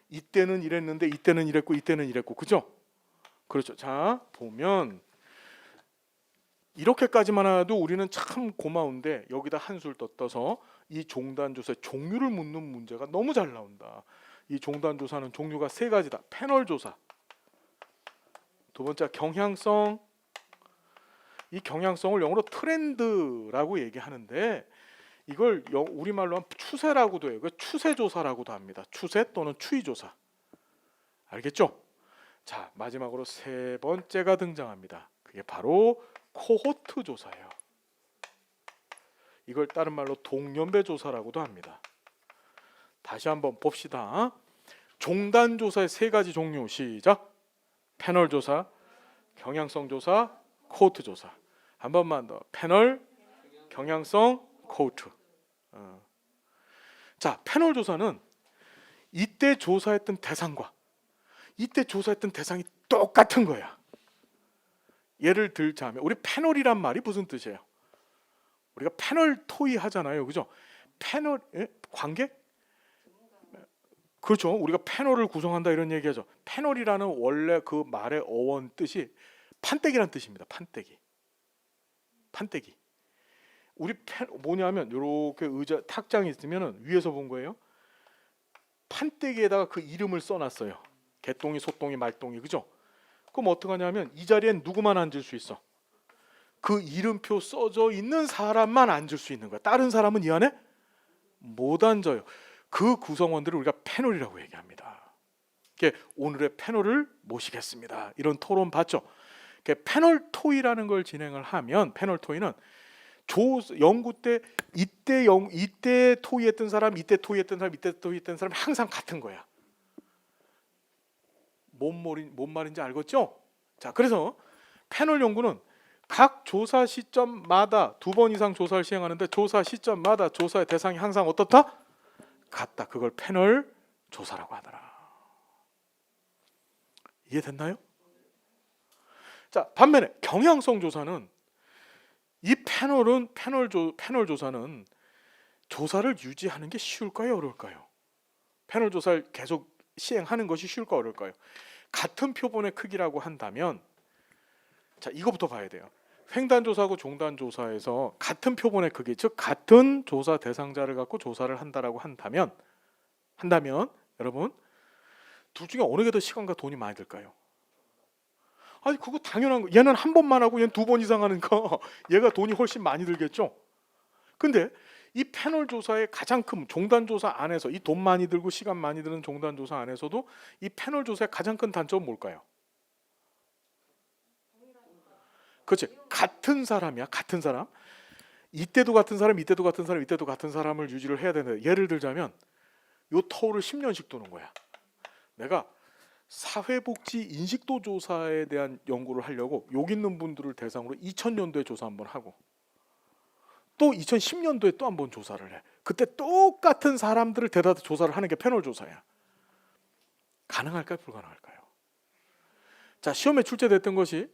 이때는 이랬는데 이때는 이랬고 이때는 이랬고. 그죠? 그렇죠. 자, 보면 이렇게까지만 해도 우리는 참 고마운데 여기다 한술 더 떠서 이 종단조사의 종류를 묻는 문제가 너무 잘 나온다. 이 종단조사는 종류가 세 가지다. 패널조사. 두 번째 경향성. 이 경향성을 영어로 트렌드라고 얘기하는데 이걸 우리말로 하면 추세라고도 해요. 추세조사라고도 합니다. 추세 또는 추이조사. 알겠죠? 자, 마지막으로 세 번째가 등장합니다. 그게 바로 코호트 조사예요. 이걸 다른 말로 동년배 조사라고도 합니다. 다시 한번 봅시다. 종단 조사의 세 가지 종류. 시작. 패널 조사, 경향성 조사, 코호트 조사. 한 번만 더. 패널, 경향성, 코호트. 자, 패널 조사는 이때 조사했던 대상과 이때 조사했던 대상이 똑같은 거야. 예를 들자면 우리 패널이란 말이 무슨 뜻이에요? 우리가 패널 토의 하잖아요, 그죠? 패널 관객? 그렇죠. 우리가 패널을 구성한다 이런 얘기하죠. 패널이라는 원래 그 말의 어원 뜻이 판때기란 뜻입니다. 판때기. 판때기. 우리 뭐냐면 이렇게 의자 탁장이 있으면은 위에서 본 거예요. 판때기에다가 그 이름을 써놨어요. 개똥이, 소똥이, 말똥이, 그죠? 그럼 어떡하냐면 이 자리엔 누구만 앉을 수 있어? 그 이름표 써져 있는 사람만 앉을 수 있는 거야. 다른 사람은 이 안에 못 앉아요. 그 구성원들을 우리가 패널이라고 얘기합니다. 오늘의 패널을 모시겠습니다. 이런 토론 봤죠? 패널 토의라는 걸 진행을 하면 패널 토의는 연구 때 이때 토의했던 사람, 이때 토의했던 사람, 이때 토의했던 사람이 항상 같은 거야. 뭔 말인지 알겠죠? 자, 그래서 패널 연구는 각 조사 시점마다 2번 이상 조사를 시행하는데 조사 시점마다 조사의 대상이 항상 어떻다? 같다. 그걸 패널 조사라고 하더라. 이해됐나요? 자, 반면에 경향성 조사는 이 패널 조사는 조사를 유지하는 게 쉬울까요, 어려울까요? 패널 조사를 계속 시행하는 것이 쉬울까 어려울까요? 같은 표본의 크기라고 한다면, 자, 이거부터 봐야 돼요. 횡단 조사하고 종단 조사에서 같은 표본의 크기, 즉 같은 조사 대상자를 갖고 조사를 한다라고 한다면 여러분, 둘 중에 어느 게 더 시간과 돈이 많이 들까요? 아니, 그거 당연한 거. 얘는 한 번만 하고 얘는 2번 이상 하는 거 얘가 돈이 훨씬 많이 들겠죠. 근데 이 패널 조사의 가장 큰 종단 조사 안에서, 이 돈 많이 들고 시간 많이 드는 종단 조사 안에서도 이 패널 조사의 가장 큰 단점은 뭘까요? 그렇지, 같은 사람이야. 같은 사람, 이때도 같은 사람, 이때도 같은 사람, 이때도 같은 사람을 유지를 해야 되는데, 예를 들자면 요 터울을 10년씩 도는 거야. 내가 사회복지 인식도 조사에 대한 연구를 하려고 여기 있는 분들을 대상으로 2000년도에 조사 한번 하고 또 2010년도에 또 한번 조사를 해. 그때 똑같은 사람들을 대다 조사를 하는 게 패널 조사야. 가능할까요, 불가능할까요? 자, 시험에 출제됐던 것이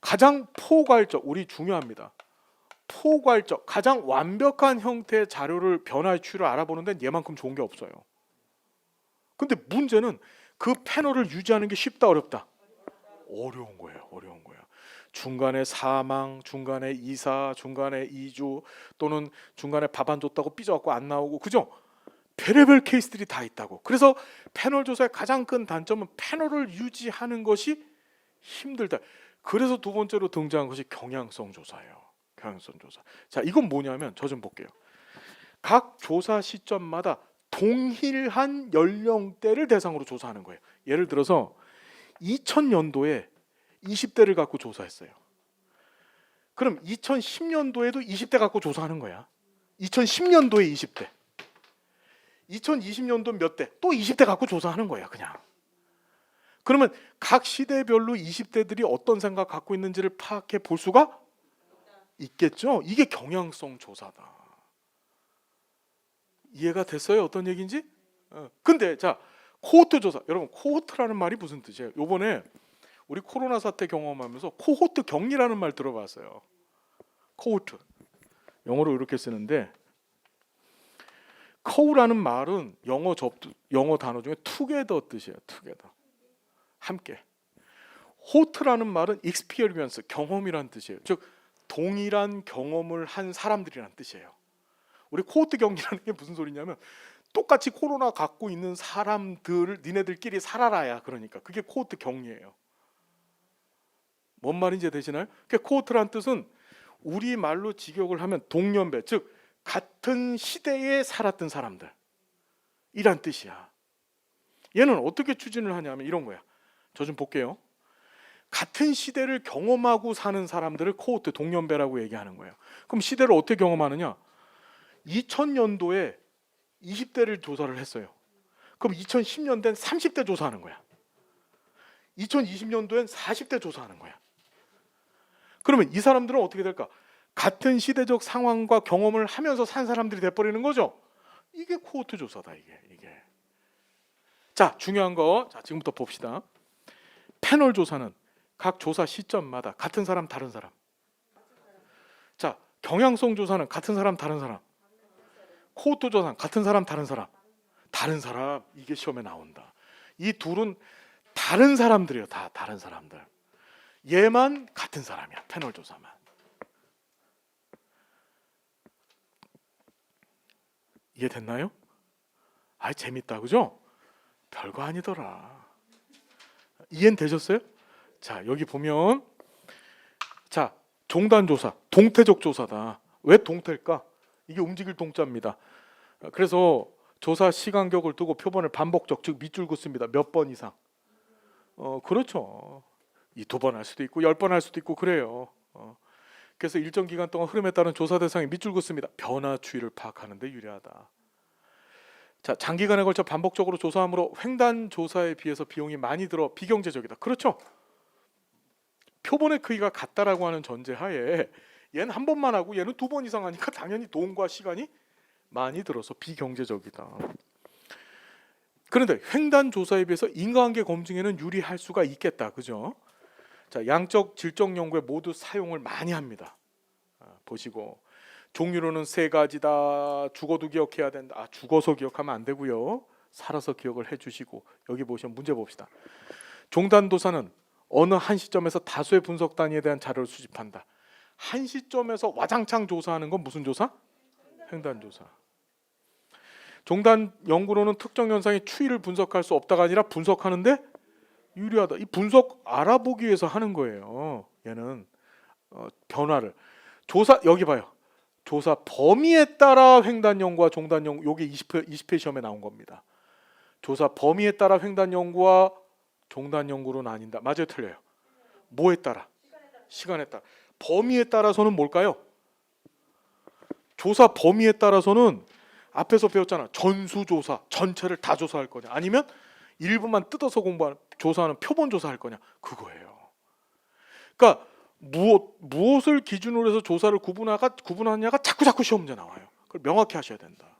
가장 포괄적, 우리 중요합니다. 포괄적, 가장 완벽한 형태의 자료를 변화의 추이를 알아보는 데는 얘만큼 좋은 게 없어요. 근데 문제는 그 패널을 유지하는 게 쉽다, 어렵다? 어려운 거예요. 어려운 거예요. 중간에 사망, 중간에 이사, 중간에 이주, 또는 중간에 밥 안 줬다고 삐져갖고 안 나오고, 그죠? 별의별 케이스들이 다 있다고. 그래서 패널 조사의 가장 큰 단점은 패널을 유지하는 것이 힘들다. 그래서 두 번째로 등장한 것이 경향성 조사예요. 경향성 조사. 자, 이건 뭐냐면 저 좀 볼게요. 각 조사 시점마다 동일한 연령대를 대상으로 조사하는 거예요. 예를 들어서 2000년도에 20대를 갖고 조사했어요. 그럼 2010년도에도 20대 갖고 조사하는 거야. 2010년도에 20대. 2020년도 몇 대? 또 20대 갖고 조사하는 거야, 그냥. 그러면 각 시대별로 20대들이 어떤 생각 갖고 있는지를 파악해 볼 수가 있겠죠? 이게 경향성 조사다. 이해가 됐어요? 어떤 얘기인지? 근데 자, 코호트 조사. 여러분, 코호트라는 말이 무슨 뜻이에요? 요번에 우리 코로나 사태 경험하면서 코호트 격리라는 말 들어봤어요. 코호트. 영어로 이렇게 쓰는데, 코우라는 말은 영어 단어 중에 together 뜻이에요. together. 함께. 호트라는 말은 experience, 경험이란 뜻이에요. 즉 동일한 경험을 한 사람들이란 뜻이에요. 우리 코호트 격리라는 게 무슨 소리냐면 똑같이 코로나 갖고 있는 사람들을 니네들끼리 살아라야. 그러니까 그게 코호트 격리예요. 뭔 말인지 되시나요? 코호트란 뜻은 우리말로 직역을 하면 동년배, 즉 같은 시대에 살았던 사람들 이란 뜻이야. 얘는 어떻게 추진을 하냐면 이런 거야. 저 좀 볼게요. 같은 시대를 경험하고 사는 사람들을 코호트, 동년배라고 얘기하는 거예요. 그럼 시대를 어떻게 경험하느냐? 2000년도에 20대를 조사를 했어요. 그럼 2010년대엔 30대 조사하는 거야. 2020년도엔 40대 조사하는 거야. 그러면 이 사람들은 어떻게 될까? 같은 시대적 상황과 경험을 하면서 산 사람들이 돼버리는 거죠. 이게 코호트 조사다. 이게. 자, 중요한 거, 자, 지금부터 봅시다. 패널 조사는 각 조사 시점마다 같은 사람 다른 사람. 자, 경향성 조사는 같은 사람 다른 사람. 코호트 조사는 같은 사람 다른 사람. 다른 사람, 이게 시험에 나온다. 이 둘은 다른 사람들이에요. 다 다른 사람들. 얘만 같은 사람이야. 패널 조사만. 이해됐나요? 아, 재밌다, 그죠? 별거 아니더라. 이해는 되셨어요? 자, 여기 보면, 자, 종단 조사, 동태적 조사다. 왜 동태일까? 이게 움직일 동자입니다. 그래서 조사 시간격을 두고 표본을 반복적, 즉 밑줄 긋습니다. 몇 번 이상. 그렇죠. 이 2번 할 수도 있고 10번 할 수도 있고 그래요. 그래서 일정 기간 동안 흐름에 따른 조사 대상이 밑줄 긋습니다. 변화 추이를 파악하는 데 유리하다. 자, 장기간에 걸쳐 반복적으로 조사함으로 횡단 조사에 비해서 비용이 많이 들어 비경제적이다. 그렇죠. 표본의 크기가 같다라고 하는 전제하에 얘는 한 번만 하고 얘는 2번 이상 하니까 당연히 돈과 시간이 많이 들어서 비경제적이다. 그런데 횡단 조사에 비해서 인과관계 검증에는 유리할 수가 있겠다. 그죠? 자, 양적 질적 연구에 모두 사용을 많이 합니다. 보시고 종류로는 3가지다. 죽어도 기억해야 된다. 죽어서 기억하면 안 되고요. 살아서 기억을 해주시고 여기 보시면 문제 봅시다. 종단도사는 어느 한 시점에서 다수의 분석 단위에 대한 자료를 수집한다. 한 시점에서 와장창 조사하는 건 무슨 조사? 횡단 조사. 종단 연구로는 특정 현상의 추이를 분석할 수 없다가 아니라 분석하는데 유리하다. 이 분석 알아보기 위해서 하는 거예요. 얘는 변화를 조사, 여기 봐요. 조사 범위에 따라 횡단 연구와 종단 연구, 요게 20회 시험에 나온 겁니다. 조사 범위에 따라 횡단 연구와 종단 연구로 나뉜다. 맞아요, 틀려요? 뭐에 따라? 시간에 따라. 범위에 따라서는 뭘까요? 조사 범위에 따라서는 앞에서 배웠잖아. 전수조사, 전체를 다 조사할 거냐, 아니면 일부만 뜯어서 공부하는, 조사하는 표본 조사할 거냐, 그거예요. 그러니까 무엇을 기준으로 해서 조사를 구분하냐가 자꾸 시험 문제 나와요. 그걸 명확히 하셔야 된다.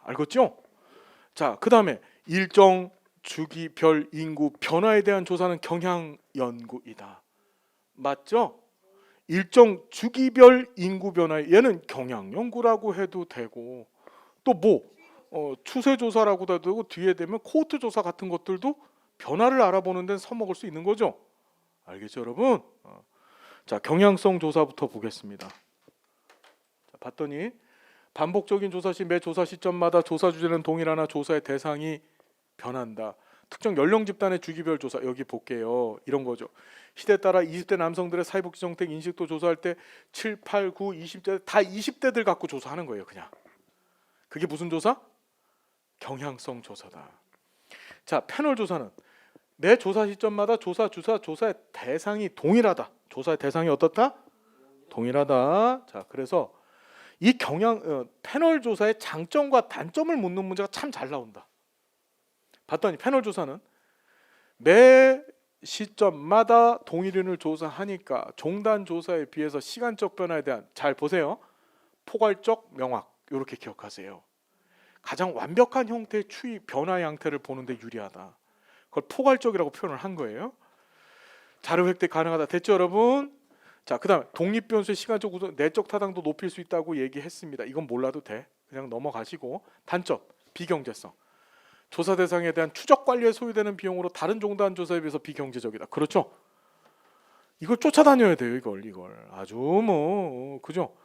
알겠죠? 자, 그 다음에 일정 주기별 인구 변화에 대한 조사는 경향 연구이다. 맞죠? 일정 주기별 인구 변화, 얘는 경향 연구라고 해도 되고, 또 추세 조사라고도 해도 되고, 뒤에 되면 코호트 조사 같은 것들도 변화를 알아보는 데는 써먹을 수 있는 거죠. 알겠죠, 여러분? 자, 경향성 조사부터 보겠습니다. 자, 봤더니 반복적인 조사 시 매 조사 시점마다 조사 주제는 동일하나 조사의 대상이 변한다. 특정 연령 집단의 주기별 조사, 여기 볼게요. 이런 거죠. 시대에 따라 20대 남성들의 사회복지 정책 인식도 조사할 때 7, 8, 9, 20대 다 20대들 갖고 조사하는 거예요. 그냥. 그게 무슨 조사? 경향성 조사다. 자, 패널 조사는 매 조사 시점마다 조사의 대상이 동일하다. 조사의 대상이 어떻다? 동일하다. 자, 그래서 이 패널 조사의 장점과 단점을 묻는 문제가 참 잘 나온다. 봤더니 패널 조사는 매 시점마다 동일인을 조사하니까 종단 조사에 비해서 시간적 변화에 대한, 잘 보세요. 포괄적 명확, 이렇게 기억하세요. 가장 완벽한 형태의 추이 변화 양태를 보는데 유리하다. 그걸 포괄적이라고 표현을 한 거예요. 자료 획득 가능하다. 됐죠, 여러분? 자, 그다음에 독립 변수의 시간적 구성, 내적 타당도 높일 수 있다고 얘기했습니다. 이건 몰라도 돼. 그냥 넘어가시고. 단점, 비경제성. 조사 대상에 대한 추적 관리에 소요되는 비용으로 다른 종단 조사에 비해서 비경제적이다. 그렇죠? 이걸 쫓아다녀야 돼요. 이걸 아주 그죠?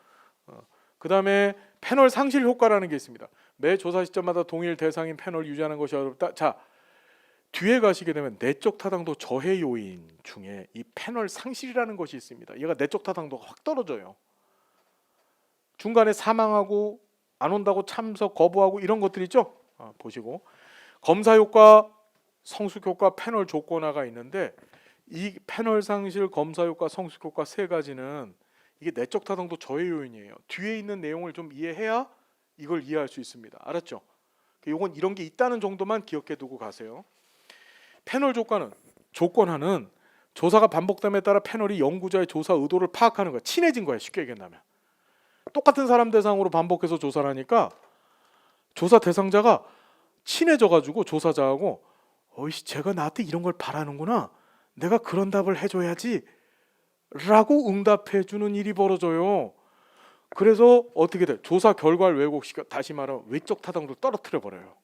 그다음에 패널 상실 효과라는 게 있습니다. 매 조사 시점마다 동일 대상인 패널 유지하는 것이 어렵다. 자, 뒤에 가시게 되면 내적 타당도 저해 요인 중에 이 패널 상실이라는 것이 있습니다. 얘가 내적 타당도가 확 떨어져요. 중간에 사망하고 안 온다고 참석 거부하고 이런 것들 있죠? 보시고 검사 효과, 성숙 효과, 패널 조건화가 있는데, 이 패널 상실, 검사 효과, 성숙 효과 3가지는 이게 내적 타당도 저해 요인이에요. 뒤에 있는 내용을 좀 이해해야 이걸 이해할 수 있습니다. 알았죠? 이건 이런 게 있다는 정도만 기억해 두고 가세요. 패널 조건화는 조사가 반복됨에 따라 패널이 연구자의 조사 의도를 파악하는 거야. 친해진 거야. 쉽게 얘기한다면. 똑같은 사람 대상으로 반복해서 조사를 하니까 조사 대상자가 친해져가지고 조사자하고 어이씨 쟤가 나한테 이런 걸 바라는구나. 내가 그런 답을 해줘야지 라고 응답해주는 일이 벌어져요. 그래서 어떻게 돼? 조사 결과를 왜곡시켜 다시 말하면 외적 타당도 떨어뜨려 버려요.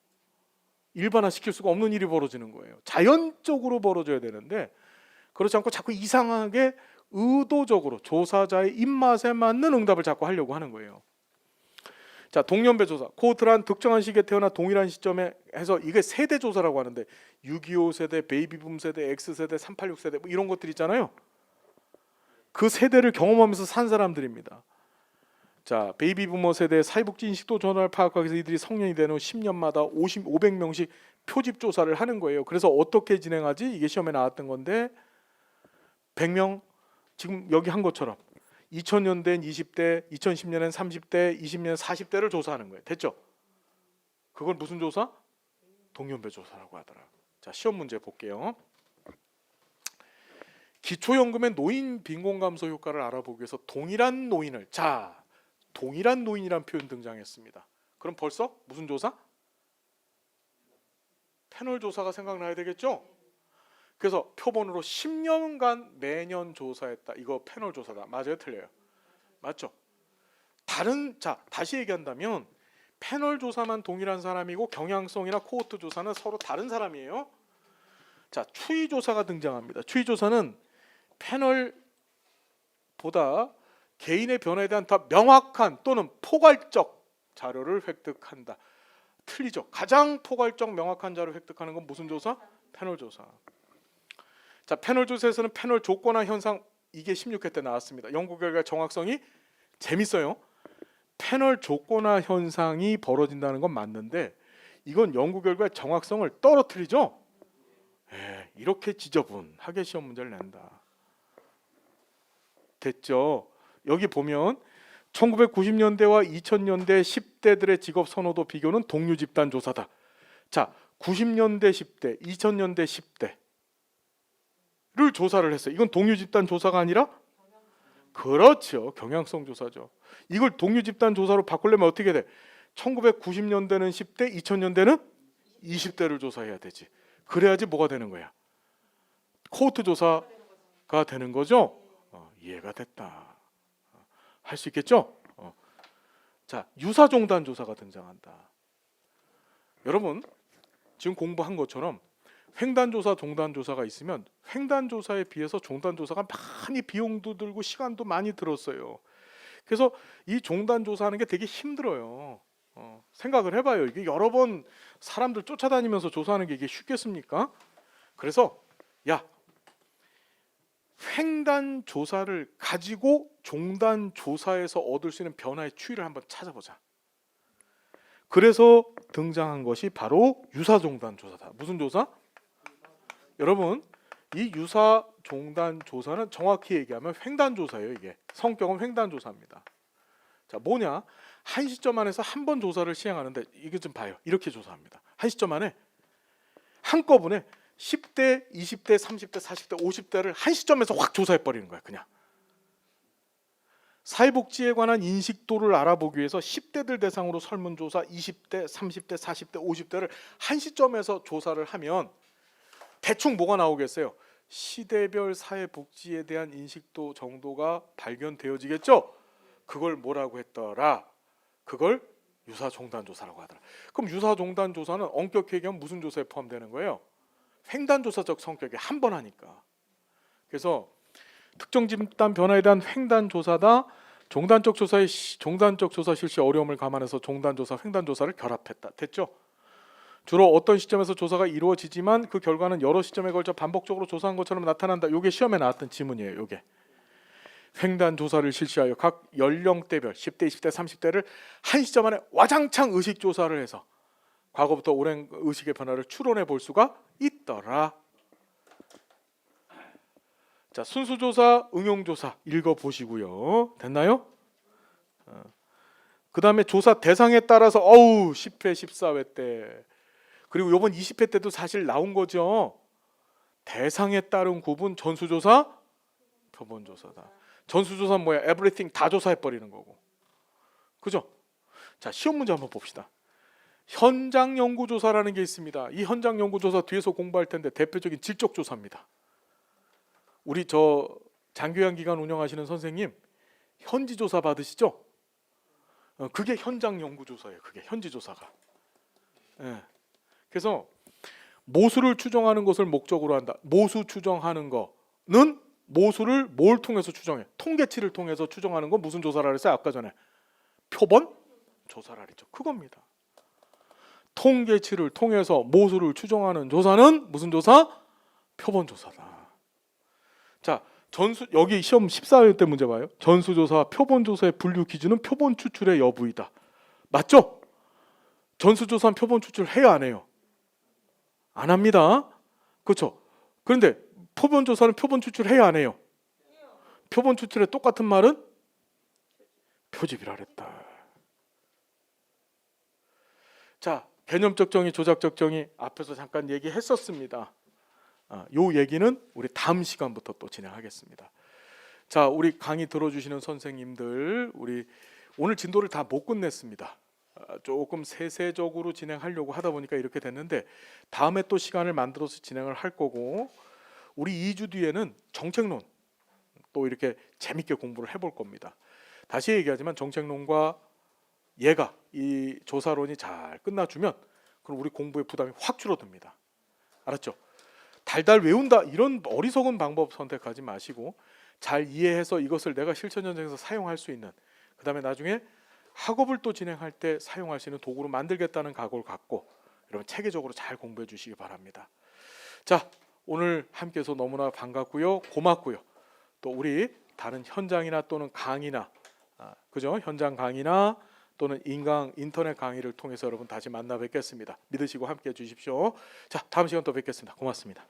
일반화시킬 수가 없는 일이 벌어지는 거예요. 자연적으로 벌어져야 되는데 그렇지 않고 자꾸 이상하게 의도적으로 조사자의 입맛에 맞는 응답을 자꾸 하려고 하는 거예요. 자, 동년배 조사. 코호트란 특정한 시기에 태어나 동일한 시점에 해서 이게 세대 조사라고 하는데 625 세대, 베이비붐 세대, X세대, 386 세대 뭐 이런 것들 있잖아요. 그 세대를 경험하면서 산 사람들입니다. 자, 베이비부머 세대 사회복지 인식도 전환을 파악하기 위해서 이들이 성년이 되는 후 10년마다 500명씩 표집 조사를 하는 거예요. 그래서 어떻게 진행하지? 이게 시험에 나왔던 건데 100명 지금 여기 한 것처럼 2000년대엔 20대, 2010년엔 30대, 20년 40대를 조사하는 거예요. 됐죠? 그걸 무슨 조사? 동년배 조사라고 하더라. 자, 시험 문제 볼게요. 기초연금의 노인 빈곤 감소 효과를 알아보기 위해서 동일한 노인을 동일한 노인이란 표현 등장했습니다. 그럼 벌써 무슨 조사? 패널 조사가 생각나야 되겠죠? 그래서 표본으로 10년간 매년 조사했다. 이거 패널 조사다. 맞아요? 틀려요? 맞죠? 다시 얘기한다면 패널 조사만 동일한 사람이고 경향성이나 코호트 조사는 서로 다른 사람이에요. 자, 추이 조사가 등장합니다. 추이 조사는 패널보다 개인의 변화에 대한 더 명확한 또는 포괄적 자료를 획득한다. 틀리죠. 가장 포괄적 명확한 자료를 획득하는 건 무슨 조사? 패널 조사. 자, 패널 조사에서는 패널 조건화 현상 이게 16회 때 나왔습니다. 연구 결과 정확성이 재밌어요. 패널 조건화 현상이 벌어진다는 건 맞는데 이건 연구 결과의 정확성을 떨어뜨리죠. 이렇게 지저분하게 시험 문제를 낸다. 됐죠? 여기 보면 1990년대와 2000년대 10대들의 직업 선호도 비교는 동료 집단 조사다. 자, 90년대 10대, 2000년대 10대를 조사를 했어요. 이건 동료 집단 조사가 아니라 그렇죠. 경향성 조사죠. 이걸 동료 집단 조사로 바꾸려면 어떻게 돼? 1990년대는 10대, 2000년대는 20대를 조사해야 되지. 그래야지 뭐가 되는 거야? 코호트 조사가 되는 거죠. 이해가 됐다. 할 수 있겠죠? 자, 유사종단 조사가 등장한다. 여러분 지금 공부한 것처럼 횡단조사, 종단조사가 있으면 횡단조사에 비해서 종단조사가 많이 비용도 들고 시간도 많이 들었어요. 그래서 이 종단조사하는 게 되게 힘들어요. 생각을 해봐요. 이게 여러 번 사람들 쫓아다니면서 조사하는 게 이게 쉽겠습니까? 그래서 횡단 조사를 가지고 종단 조사에서 얻을 수 있는 변화의 추이를 한번 찾아보자. 그래서 등장한 것이 바로 유사종단 조사다. 무슨 조사? 여러분, 이 유사종단 조사는 정확히 얘기하면 횡단 조사예요. 이게 성격은 횡단 조사입니다. 자, 뭐냐? 한 시점 안에서 한 번 조사를 시행하는데 이게 좀 봐요. 이렇게 조사합니다. 한 시점 안에 한꺼번에 10대, 20대, 30대, 40대, 50대를 한 시점에서 확 조사해 버리는 거야. 그냥 사회복지에 관한 인식도를 알아보기 위해서 10대들 대상으로 설문조사 20대, 30대, 40대, 50대를 한 시점에서 조사를 하면 대충 뭐가 나오겠어요? 시대별 사회복지에 대한 인식도 정도가 발견되어지겠죠? 그걸 뭐라고 했더라? 그걸 유사종단조사라고 하더라. 그럼 유사종단조사는 엄격히 얘기하면 무슨 조사에 포함되는 거예요? 횡단조사적 성격이 한 번 하니까. 그래서 특정 집단 변화에 대한 횡단조사다. 종단적 조사 실시 어려움을 감안해서 종단조사, 횡단조사를 결합했다. 됐죠? 주로 어떤 시점에서 조사가 이루어지지만 그 결과는 여러 시점에 걸쳐 반복적으로 조사한 것처럼 나타난다. 이게 시험에 나왔던 지문이에요. 이게 횡단조사를 실시하여 각 연령대별 10대, 20대, 30대를 한 시점 안에 와장창 의식조사를 해서 과거부터 오랜 의식의 변화를 추론해 볼 수가 있더라. 자, 순수조사, 응용조사 읽어보시고요. 됐나요? 그 다음에 조사 대상에 따라서 10회, 14회 때 그리고 이번 20회 때도 사실 나온 거죠. 대상에 따른 구분 전수조사, 표본조사다. 전수조사는 뭐야? everything 다 조사해버리는 거고. 그죠? 자, 시험 문제 한번 봅시다. 현장 연구조사라는 게 있습니다. 이 현장 연구조사 뒤에서 공부할 텐데 대표적인 질적조사입니다. 우리 저 장교양 기관 운영하시는 선생님 현지조사 받으시죠? 그게 현장 연구조사예요. 그게 현지조사가. 예. 그래서 모수를 추정하는 것을 목적으로 한다. 모수 추정하는 거는 모수를 뭘 통해서 추정해? 통계치를 통해서 추정하는 건 무슨 조사라 그랬어요? 아까 전에 표본 조사라 그랬죠. 그겁니다. 통계치를 통해서 모수를 추정하는 조사는 무슨 조사? 표본 조사다. 자, 여기 시험 14회 때 문제 봐요. 전수조사와 표본조사의 분류 기준은 표본 추출의 여부이다. 맞죠? 전수조사는 표본 추출 해야 안 해요? 안 합니다. 그렇죠? 그런데 표본조사는 표본 추출 해야 안 해요? 표본 추출의 똑같은 말은 표집이라 그랬다. 자, 개념적 정의, 조작적 정의 앞에서 잠깐 얘기했었습니다. 요 얘기는 우리 다음 시간부터 또 진행하겠습니다. 자, 우리 강의 들어주시는 선생님들, 우리 오늘 진도를 다 못 끝냈습니다. 조금 세세적으로 진행하려고 하다 보니까 이렇게 됐는데 다음에 또 시간을 만들어서 진행을 할 거고, 우리 2주 뒤에는 정책론 또 이렇게 재밌게 공부를 해볼 겁니다. 다시 얘기하지만 정책론과 얘가 이 조사론이 잘 끝나주면 그럼 우리 공부의 부담이 확 줄어듭니다. 알았죠? 달달 외운다 이런 어리석은 방법 선택하지 마시고 잘 이해해서 이것을 내가 실천 현장에서 사용할 수 있는, 그 다음에 나중에 학업을 또 진행할 때 사용할 수 있는 도구로 만들겠다는 각오를 갖고 여러분 체계적으로 잘 공부해 주시기 바랍니다. 자, 오늘 함께해서 너무나 반갑고요, 고맙고요. 또 우리 다른 현장이나 또는 강의나 그죠? 현장 강의나 또는 인터넷 강의를 통해서 여러분 다시 만나 뵙겠습니다. 믿으시고 함께해 주십시오. 자, 다음 시간 또 뵙겠습니다. 고맙습니다.